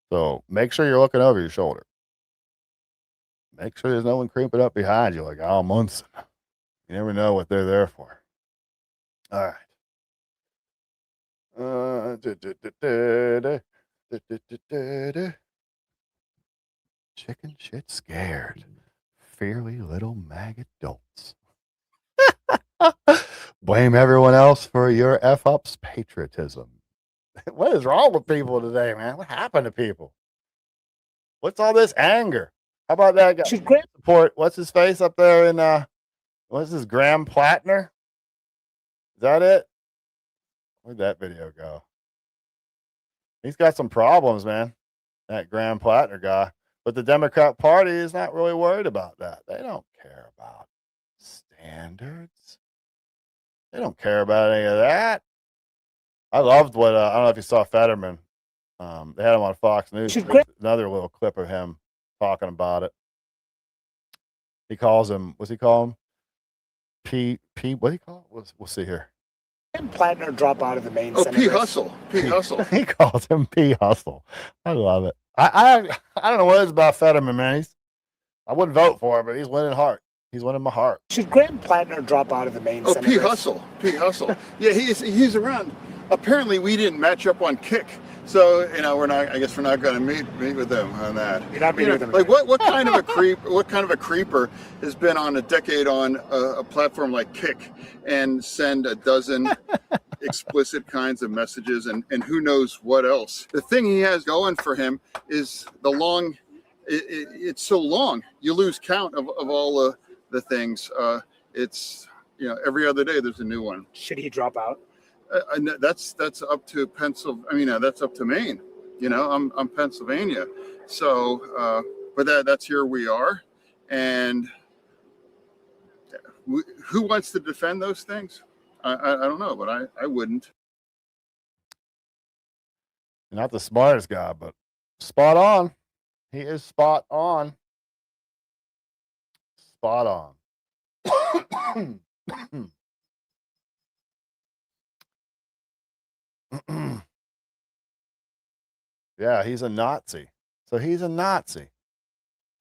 So make sure you're looking over your shoulder. Make sure there's no one creeping up behind you like Al Munson. You never know what they're there for. All right. Chicken shit scared. Fairly little mag adults. Blame everyone else for your F-ups patriotism. What is wrong with people today, man? What happened to people? What's all this anger? How about that guy? Support. What's his face up there in what's his Graham Plattner? Is that it? Where'd that video go? He's got some problems, man. That Graham Plattner guy. But the Democrat Party is not really worried about that. They don't care about standards. They don't care about any of that. I loved what I don't know if you saw Fetterman. They had him on Fox News. Another little clip of him talking about it. He calls him. What's he call him? P. What do you call it? We'll see here. Plattner drop out of the main. Oh, P Hustle. P Hustle. He calls him P Hustle. I love it. I don't know what it is about Fetterman, man. I wouldn't vote for him, but he's winning heart. He's winning my heart. Should Graham Plattner drop out of the main? Oh, P Hustle. P Hustle. Yeah, he's around. Apparently, we didn't match up on Kick, so we're not. I guess we're not going to meet with them on that. You're not meeting with them. Like what kind of a creep? What kind of a creeper has been on a decade on a platform like Kick and send a dozen explicit kinds of messages and who knows what else? The thing he has going for him is the long. It's so long, you lose count of all the things. It's every other day there's a new one. Should he drop out? That's up to Pennsylvania. I mean, that's up to Maine. I'm Pennsylvania, so but that's here we are, and who wants to defend those things? I don't know, but I wouldn't. Not the smartest guy, but spot on. He is spot on. Spot on. Yeah, he's a Nazi. So he's a Nazi.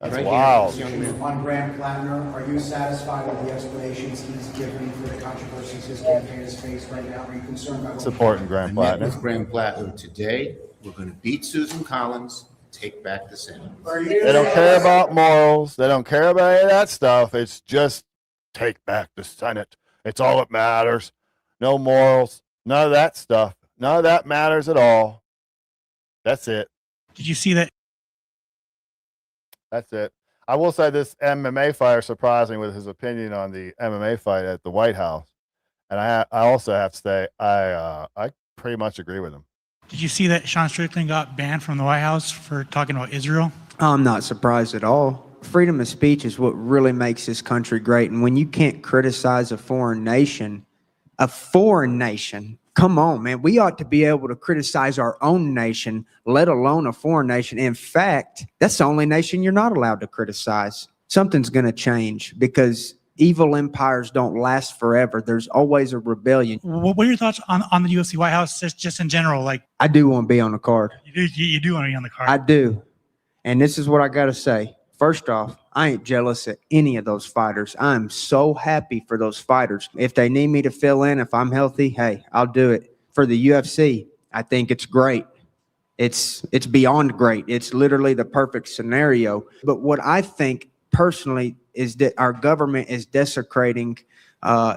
That's wild. On Graham Plattner, are you satisfied with the explanations he's given for the controversies his campaign has faced right now? Are you concerned about supporting Graham Plattner? With Graham Plattner today, we're going to beat Susan Collins, take back the Senate. They don't care about morals. They don't care about any of that stuff. It's just take back the Senate. It's all that matters. No morals. None of that stuff. None of that matters at all. That's it. Did you see that? That's it. I will say this MMA fighter surprised me with his opinion on the MMA fight at the White House. And I also have to say, I pretty much agree with him. Did you see that Sean Strickland got banned from the White House for talking about Israel? I'm not surprised at all. Freedom of speech is what really makes this country great. And when you can't criticize a foreign nation, come on, man. We ought to be able to criticize our own nation, let alone a foreign nation. In fact, that's the only nation you're not allowed to criticize. Something's going to change because evil empires don't last forever. There's always a rebellion. What are your thoughts on the UFC White House just in general? Like, I do want to be on the card. You do want to be on the card. I do. And this is what I got to say. First off, I ain't jealous of any of those fighters. I'm so happy for those fighters. If they need me to fill in, if I'm healthy, hey, I'll do it. For the UFC, I think it's great. It's beyond great. It's literally the perfect scenario. But what I think personally is that our government is desecrating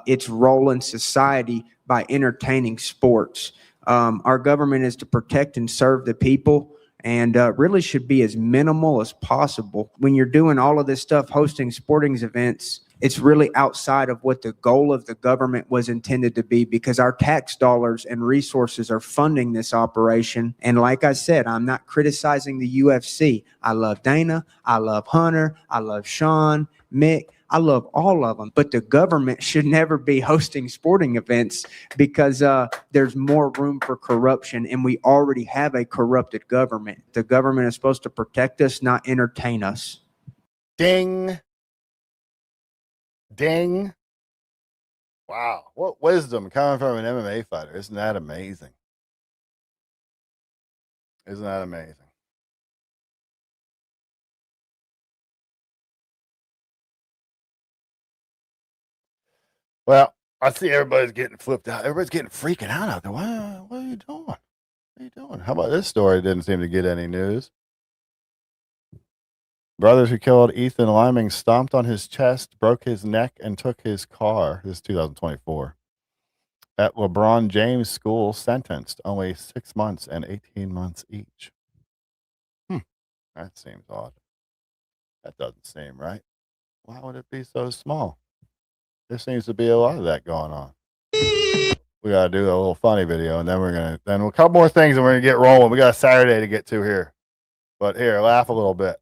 its role in society by entertaining sports. Our government is to protect and serve the people, and really should be as minimal as possible. When you're doing all of this stuff, hosting sporting events, It's really outside of what the goal of the government was intended to be, because our tax dollars and resources are funding this operation. And like I said, I'm not criticizing the UFC. I love Dana. I love Hunter. I love Sean, Mick. I love all of them, but the government should never be hosting sporting events because there's more room for corruption, and we already have a corrupted government. The government is supposed to protect us, not entertain us. Ding. Ding. Wow. What wisdom coming from an MMA fighter. Isn't that amazing? Isn't that amazing? Well, I see everybody's getting flipped out. Everybody's getting freaking out there. What are you doing? What are you doing? How about this story? Didn't seem to get any news. Brothers who killed Ethan Liming stomped on his chest, broke his neck, and took his car. This is 2024. At LeBron James School, sentenced only 6 months and 18 months each. That seems odd. That doesn't seem right. Why would it be so small? There seems to be a lot of that going on. We got to do a little funny video, and then then a couple more things, and we're going to get rolling. We got a Saturday to get to here. But here, laugh a little bit.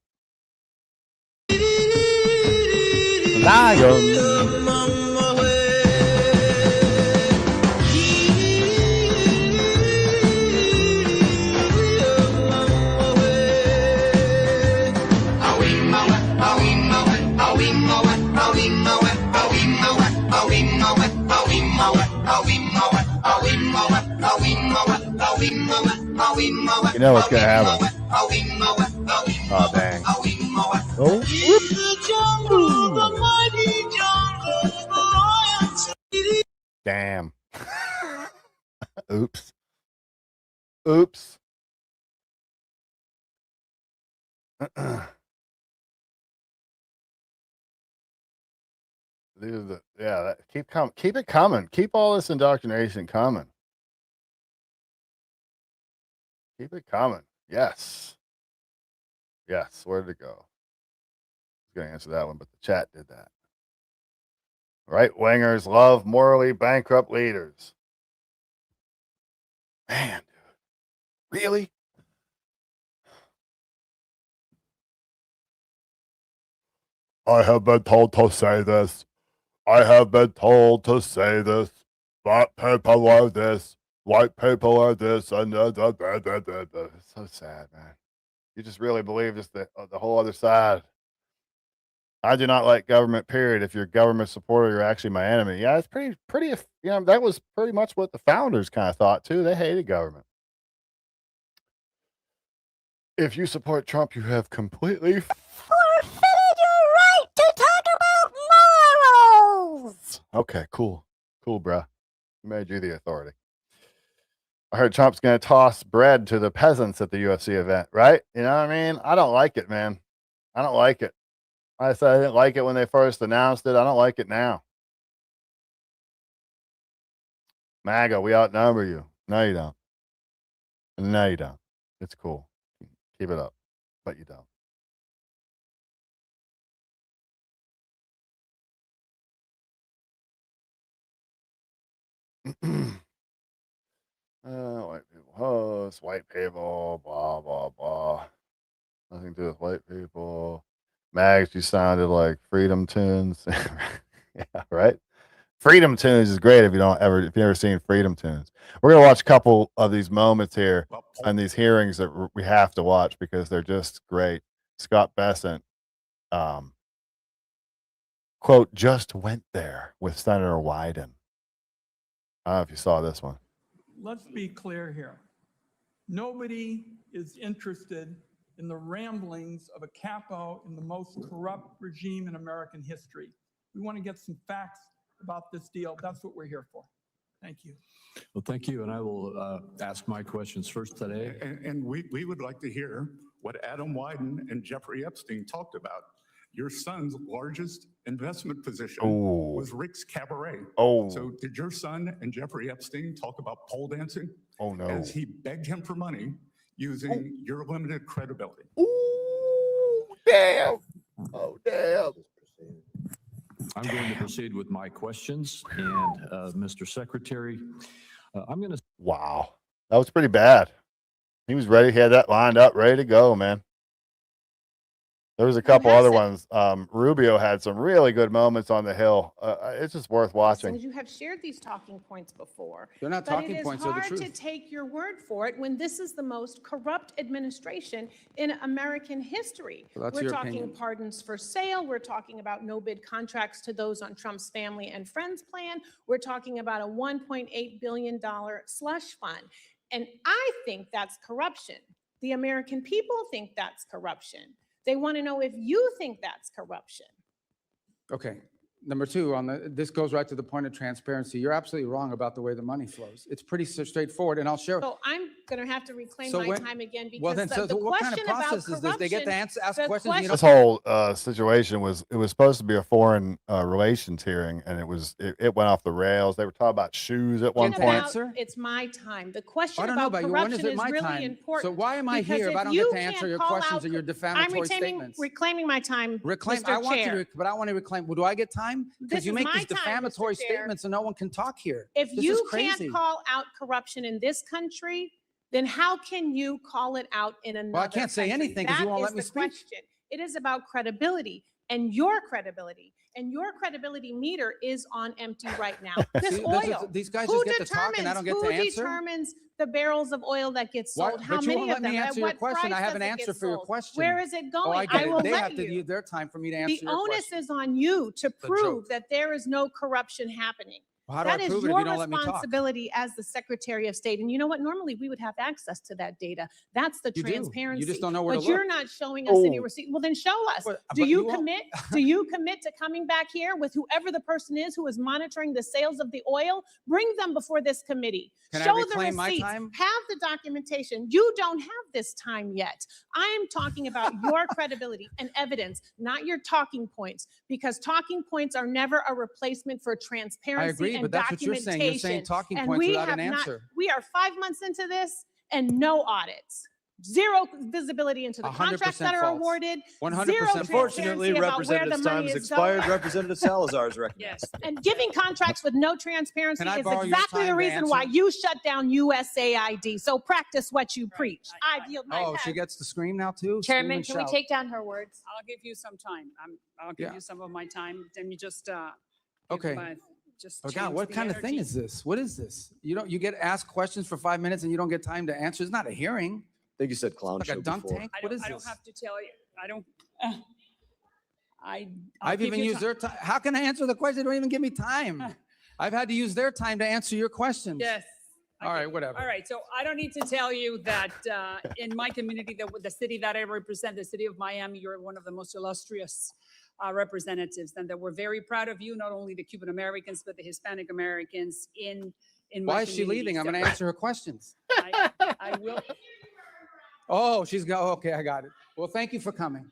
Lion. You know what's going to happen. Oh, dang. Oh. Damn. Oops. Oops. These are the, yeah, keep it coming. Keep all this indoctrination coming. Keep it coming. Yes. Yes. Where'd it go? I was going to answer that one, but the chat did that. Right-wingers love morally bankrupt leaders. Man, dude. Really? I have been told to say this. I have been told to say this. Black people are this. White people are this. And it's so sad, man. You just really believe just the whole other side. I do not like government, period. If you're a government supporter, you're actually my enemy. Yeah, it's pretty, that was pretty much what the founders kind of thought, too. They hated government. If you support Trump, you have completely forfeited your right to talk about morals. Okay, cool. Cool, bruh. We made you the authority. I heard Trump's going to toss bread to the peasants at the UFC event, right? You know what I mean? I don't like it, man. I don't like it. I said I didn't like it when they first announced it. I don't like it now. MAGA, we outnumber you. No, you don't. No, you don't. It's cool. Keep it up. But you don't. White people host, white people, blah, blah, blah. Nothing to do with white people. Mags, you sounded like Freedom Tunes. Yeah, right? Freedom Tunes is great if you've never seen Freedom Tunes. We're going to watch a couple of these moments here and these hearings that we have to watch because they're just great. Scott Bessent, quote, just went there with Senator Wyden. I don't know if you saw this one. Let's be clear here. Nobody is interested in the ramblings of a capo in the most corrupt regime in American history. We want to get some facts about this deal. That's what we're here for. Thank you. Well, thank you. And I will ask my questions first today. And we would like to hear what Adam Wyden and Jeffrey Epstein talked about. Your son's largest investment position was Rick's Cabaret. So did your son and Jeffrey Epstein talk about pole dancing? Oh, no. As he begged him for money using your limited credibility. Ooh, damn. Oh, damn. I'm going to proceed with my questions. And Mr. Secretary, I'm going to. Wow. That was pretty bad. He was ready. He had that lined up, ready to go, man. There was a couple other ones. Rubio had some really good moments on the Hill. It's just worth watching. You have shared these talking points before. They're not talking points, they're the truth. But it is hard to take your word for it when this is the most corrupt administration in American history. Well, that's we're your talking opinion. pardons for sale. We're talking about no bid contracts to those on Trump's family and friends plan. We're talking about a $1.8 billion slush fund. And I think that's corruption. The American people think that's corruption. They want to know if you think that's corruption. Okay. Number two, this goes right to the point of transparency. You're absolutely wrong about the way the money flows. It's pretty straightforward, and I'll share. So I'm going to have to reclaim So my when- time again because well, then, the what kind of question about process is this? They get to corruption- ask the questions. You This whole situation was supposed to be a foreign relations hearing, and it went off the rails. They were talking about shoes at one point. It's my time. The question I don't know about about you. When is corruption it my really time? important. So why am I because here if I don't you get to answer can't your call questions out- or your defamatory statements? Reclaiming my time, Reclaim. Mr. I want Chair. you to, but I want to reclaim. Do I get time? This Because you is make my these time, Mr. defamatory Chair. statements and no one can talk here. If This is you crazy. can't call out corruption in this country, then how can you call it out in another Well, I can't say country? anything 'cause you That won't is let me the speak. question. It is about credibility and your credibility. And your credibility meter is on empty right now. This See, oil. these guys who just get to talk and I don't get to who answer? determines the barrels of oil that get Why- sold? How but you many won't of let me them? At answer your what question. price I have does an it answer get for your sold? question. Where is it going? Oh, I get will it. They let have to you. use their time for me to answer The your onus question. is on you to The prove joke. that there is no corruption happening. Well, how do I That is prove it if your you don't let me talk? responsibility as the Secretary of State. And you know what? Normally we would have access to that data. That's the You do. You just transparency. don't know where to But you're look. not showing us any Oh. receipt. Well, then show us. But Do you you won't. commit? Do you commit to coming back here with whoever the person is who is monitoring the sales of the oil? Bring them before this committee. Can I Show the reclaim my receipts. time? Have the documentation. You don't have this time yet. I am talking about your credibility and evidence, not your talking points, because talking points are never a replacement for transparency agree, and but that's what you're saying. You're saying documentation. talking And points we without have an not- answer. We are 5 months into this and no audits. Zero visibility into the 100% contracts that are false. awarded. 100% Zero false. Unfortunately, Representative's time is expired. Representative Salazar is recognized. Yes, and giving contracts with no transparency Can I is borrow your exactly time the to reason why answer? you shut down USAID. So practice what you preach. I yield my Oh, time. she gets to scream now too? Scream Chairman, and can we shout. take down her words? I'll give you some time. I'll give Yeah. you some of my time. Then you just Okay. just Oh change God, what the kind of thing energy. is this? What is this? You get asked questions for 5 minutes and you don't get time to answer. It's not a hearing. I think you said clown Like show a dunk before. tank. I What don't, is I don't this? have to tell you. I don't. I'll I've give even you used ti- their time. How can I answer the question? They don't even give me time. I've had to use their time to answer your questions. Yes. All right, whatever. All right, so I don't need to tell you that in my community, the city that I represent, the city of Miami, you're one of the most illustrious representatives, and that we're very proud of you, not only the Cuban Americans, but the Hispanic Americans in my Why is she community. leaving? I'm So going to answer her questions. I will. Oh, she's go. Okay, I got it. Well, thank you for coming.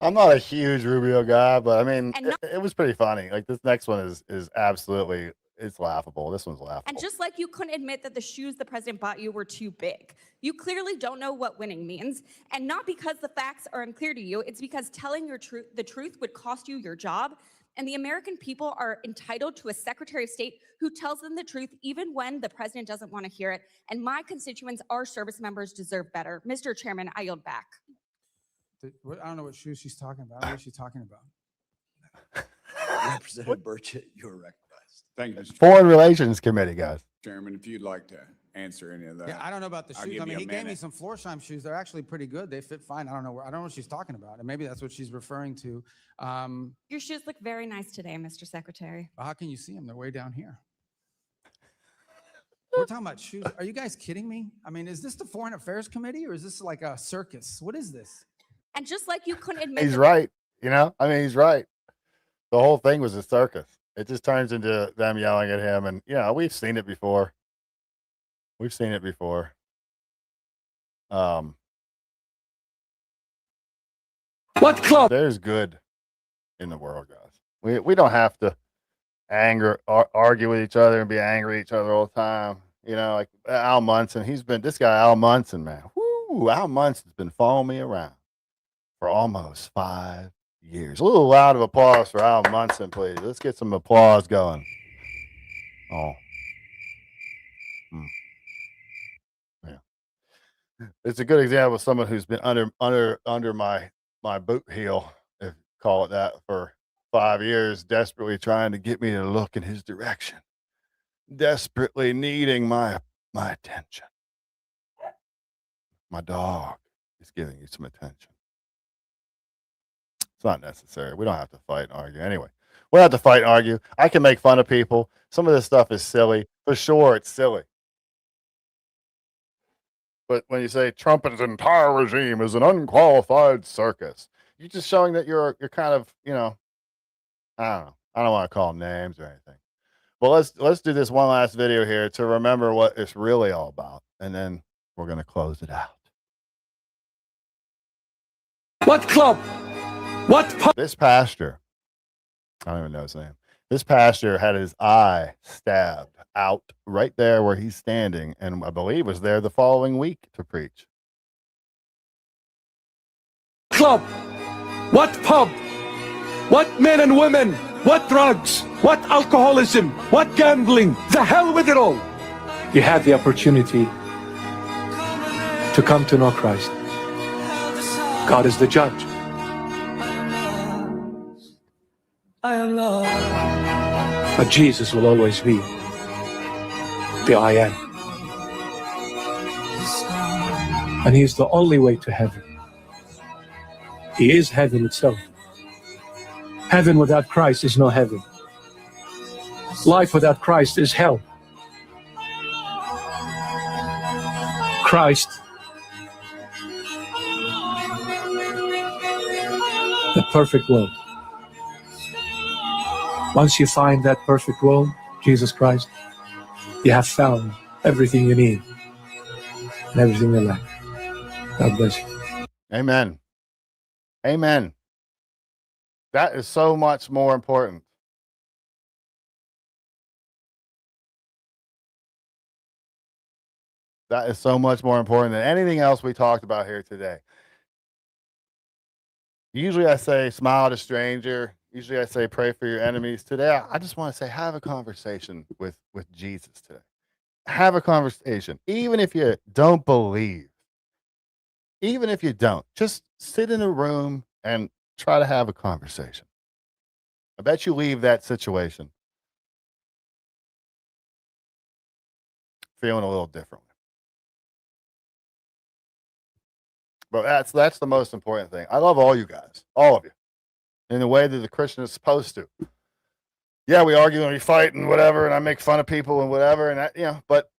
I'm not a huge Rubio guy, but I mean, it was pretty funny. Like this next one is absolutely, it's laughable. This one's laughable. And just like you couldn't admit that the shoes the president bought you were too big, you clearly don't know what winning means. And not because the facts are unclear to you, it's because telling the truth would cost you your job. And the American people are entitled to a Secretary of State who tells them the truth even when the president doesn't want to hear it. And my constituents, our service members, deserve better. Mr. Chairman, I yield back. I don't know what shoes she's talking about. What is she talking about? Representative Burchett, you are recognized. Thank you, Mr. Foreign Relations Committee, guys. Chairman. If you'd like to answer any of that. Yeah, I don't know about the I'll shoes. give I you mean, a he gave me minute. some Florsheim shoes. They're actually pretty good. They fit fine. I don't know what she's talking about. And maybe that's what she's referring to. Your shoes look very nice today, Mr. Secretary. How can you see them? They're way down here. We're talking about shoes. Are you guys kidding me? I mean, is this the Foreign Affairs Committee or is this like a circus? What is this? And just like you couldn't admit He's that- right. You know, I mean, he's right. The whole thing was a circus. It just turns into them yelling at him. And, you know, we've seen it before. We've seen it before. What club? There's good in the world, guys. We don't have to argue with each other and be angry at each other all the time. You know, like Al Munson. This guy, Al Munson, man. Woo, Al Munson's been following me around for almost 5 years. A little loud of applause for Al Munson, please. Let's get some applause going. Oh. Yeah. It's a good example of someone who's been under my boot heel, if you call it that, for 5 years, desperately trying to get me to look in his direction. Desperately needing my attention. My dog is giving you some attention. It's not necessary. We don't have to fight and argue. Anyway, we don't have to fight and argue. I can make fun of people. Some of this stuff is silly. For sure, it's silly. But when you say Trump's entire regime is an unqualified circus, you're just showing that you're kind of, I don't know. I don't want to call names or anything. But let's do this one last video here to remember what it's really all about. And then we're going to close it out. What club? What This pastor, I don't even know his name. This pastor had his eye stabbed out right there where he's standing, and I believe was there the following week to preach. Club? What pub? What men and women? What drugs? What alcoholism? What gambling? The hell with it all! You had the opportunity to come to know Christ. God is the judge. I am lost. But Jesus will always be the I am. And He's the only way to heaven. He is heaven itself. Heaven without Christ is no heaven. Life without Christ is hell. Christ, the perfect will. Once you find that perfect will, Jesus Christ, you have found everything you need and everything you lack. God bless you. Amen. Amen. That is so much more important. That is so much more important than anything else we talked about here today. Usually I say smile at a stranger. Usually I say pray for your enemies. Today I just want to say have a conversation with Jesus today. Have a conversation. Even if you don't believe. Even if you don't. Just sit in a room and try to have a conversation. I bet you leave that situation feeling a little differently. But that's the most important thing. I love all you guys, all of you, in the way that the Christian is supposed to. Yeah, we argue and we fight and whatever, and I make fun of people and whatever, and that, but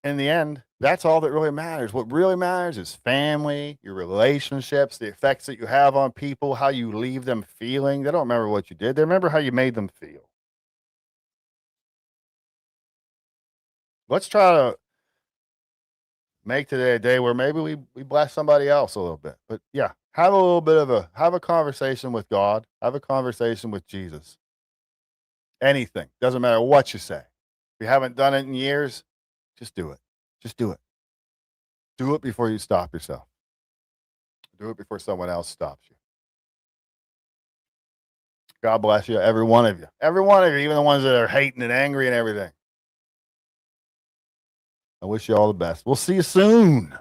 in the end, that's all that really matters. What really matters is family, your relationships, the effects that you have on people, how you leave them feeling. They don't remember what you did. They remember how you made them feel. Let's try to make today a day where maybe we bless somebody else a little bit. But yeah, have a conversation with God. Have a conversation with Jesus. Anything. Doesn't matter what you say. If you haven't done it in years, just do it. Just do it. Do it before you stop yourself. Do it before someone else stops you. God bless you, every one of you. Every one of you, even the ones that are hating and angry and everything. I wish you all the best. We'll see you soon.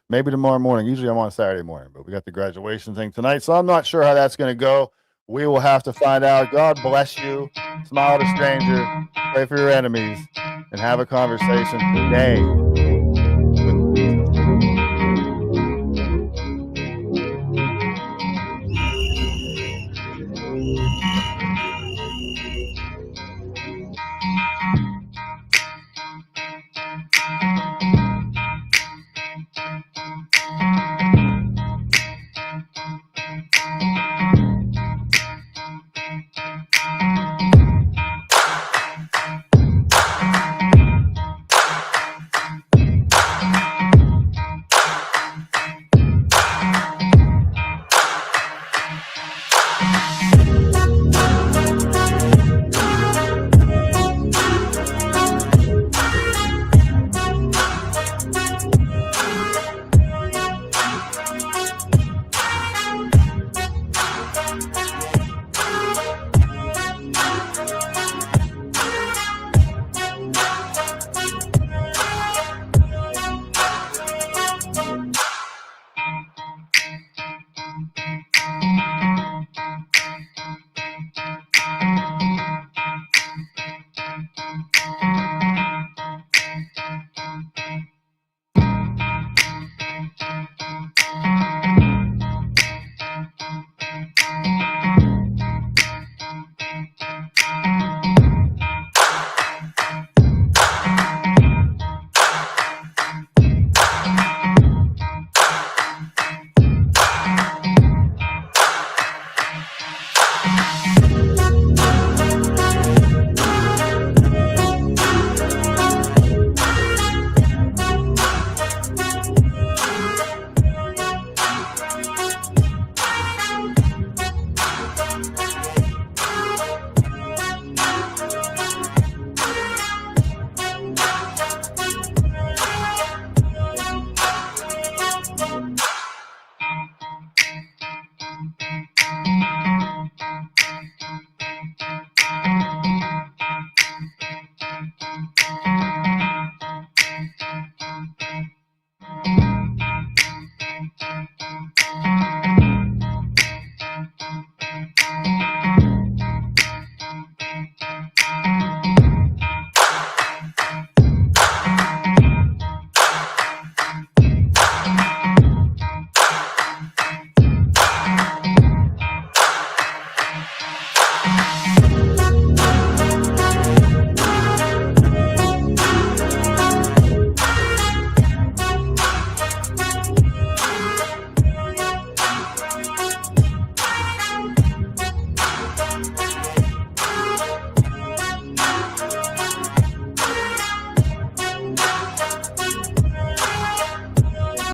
Maybe tomorrow morning. Usually I'm on Saturday morning, but we got the graduation thing tonight, so I'm not sure how that's going to go. We will have to find out. God bless you. Smile at a stranger. Pray for your enemies. And have a conversation today.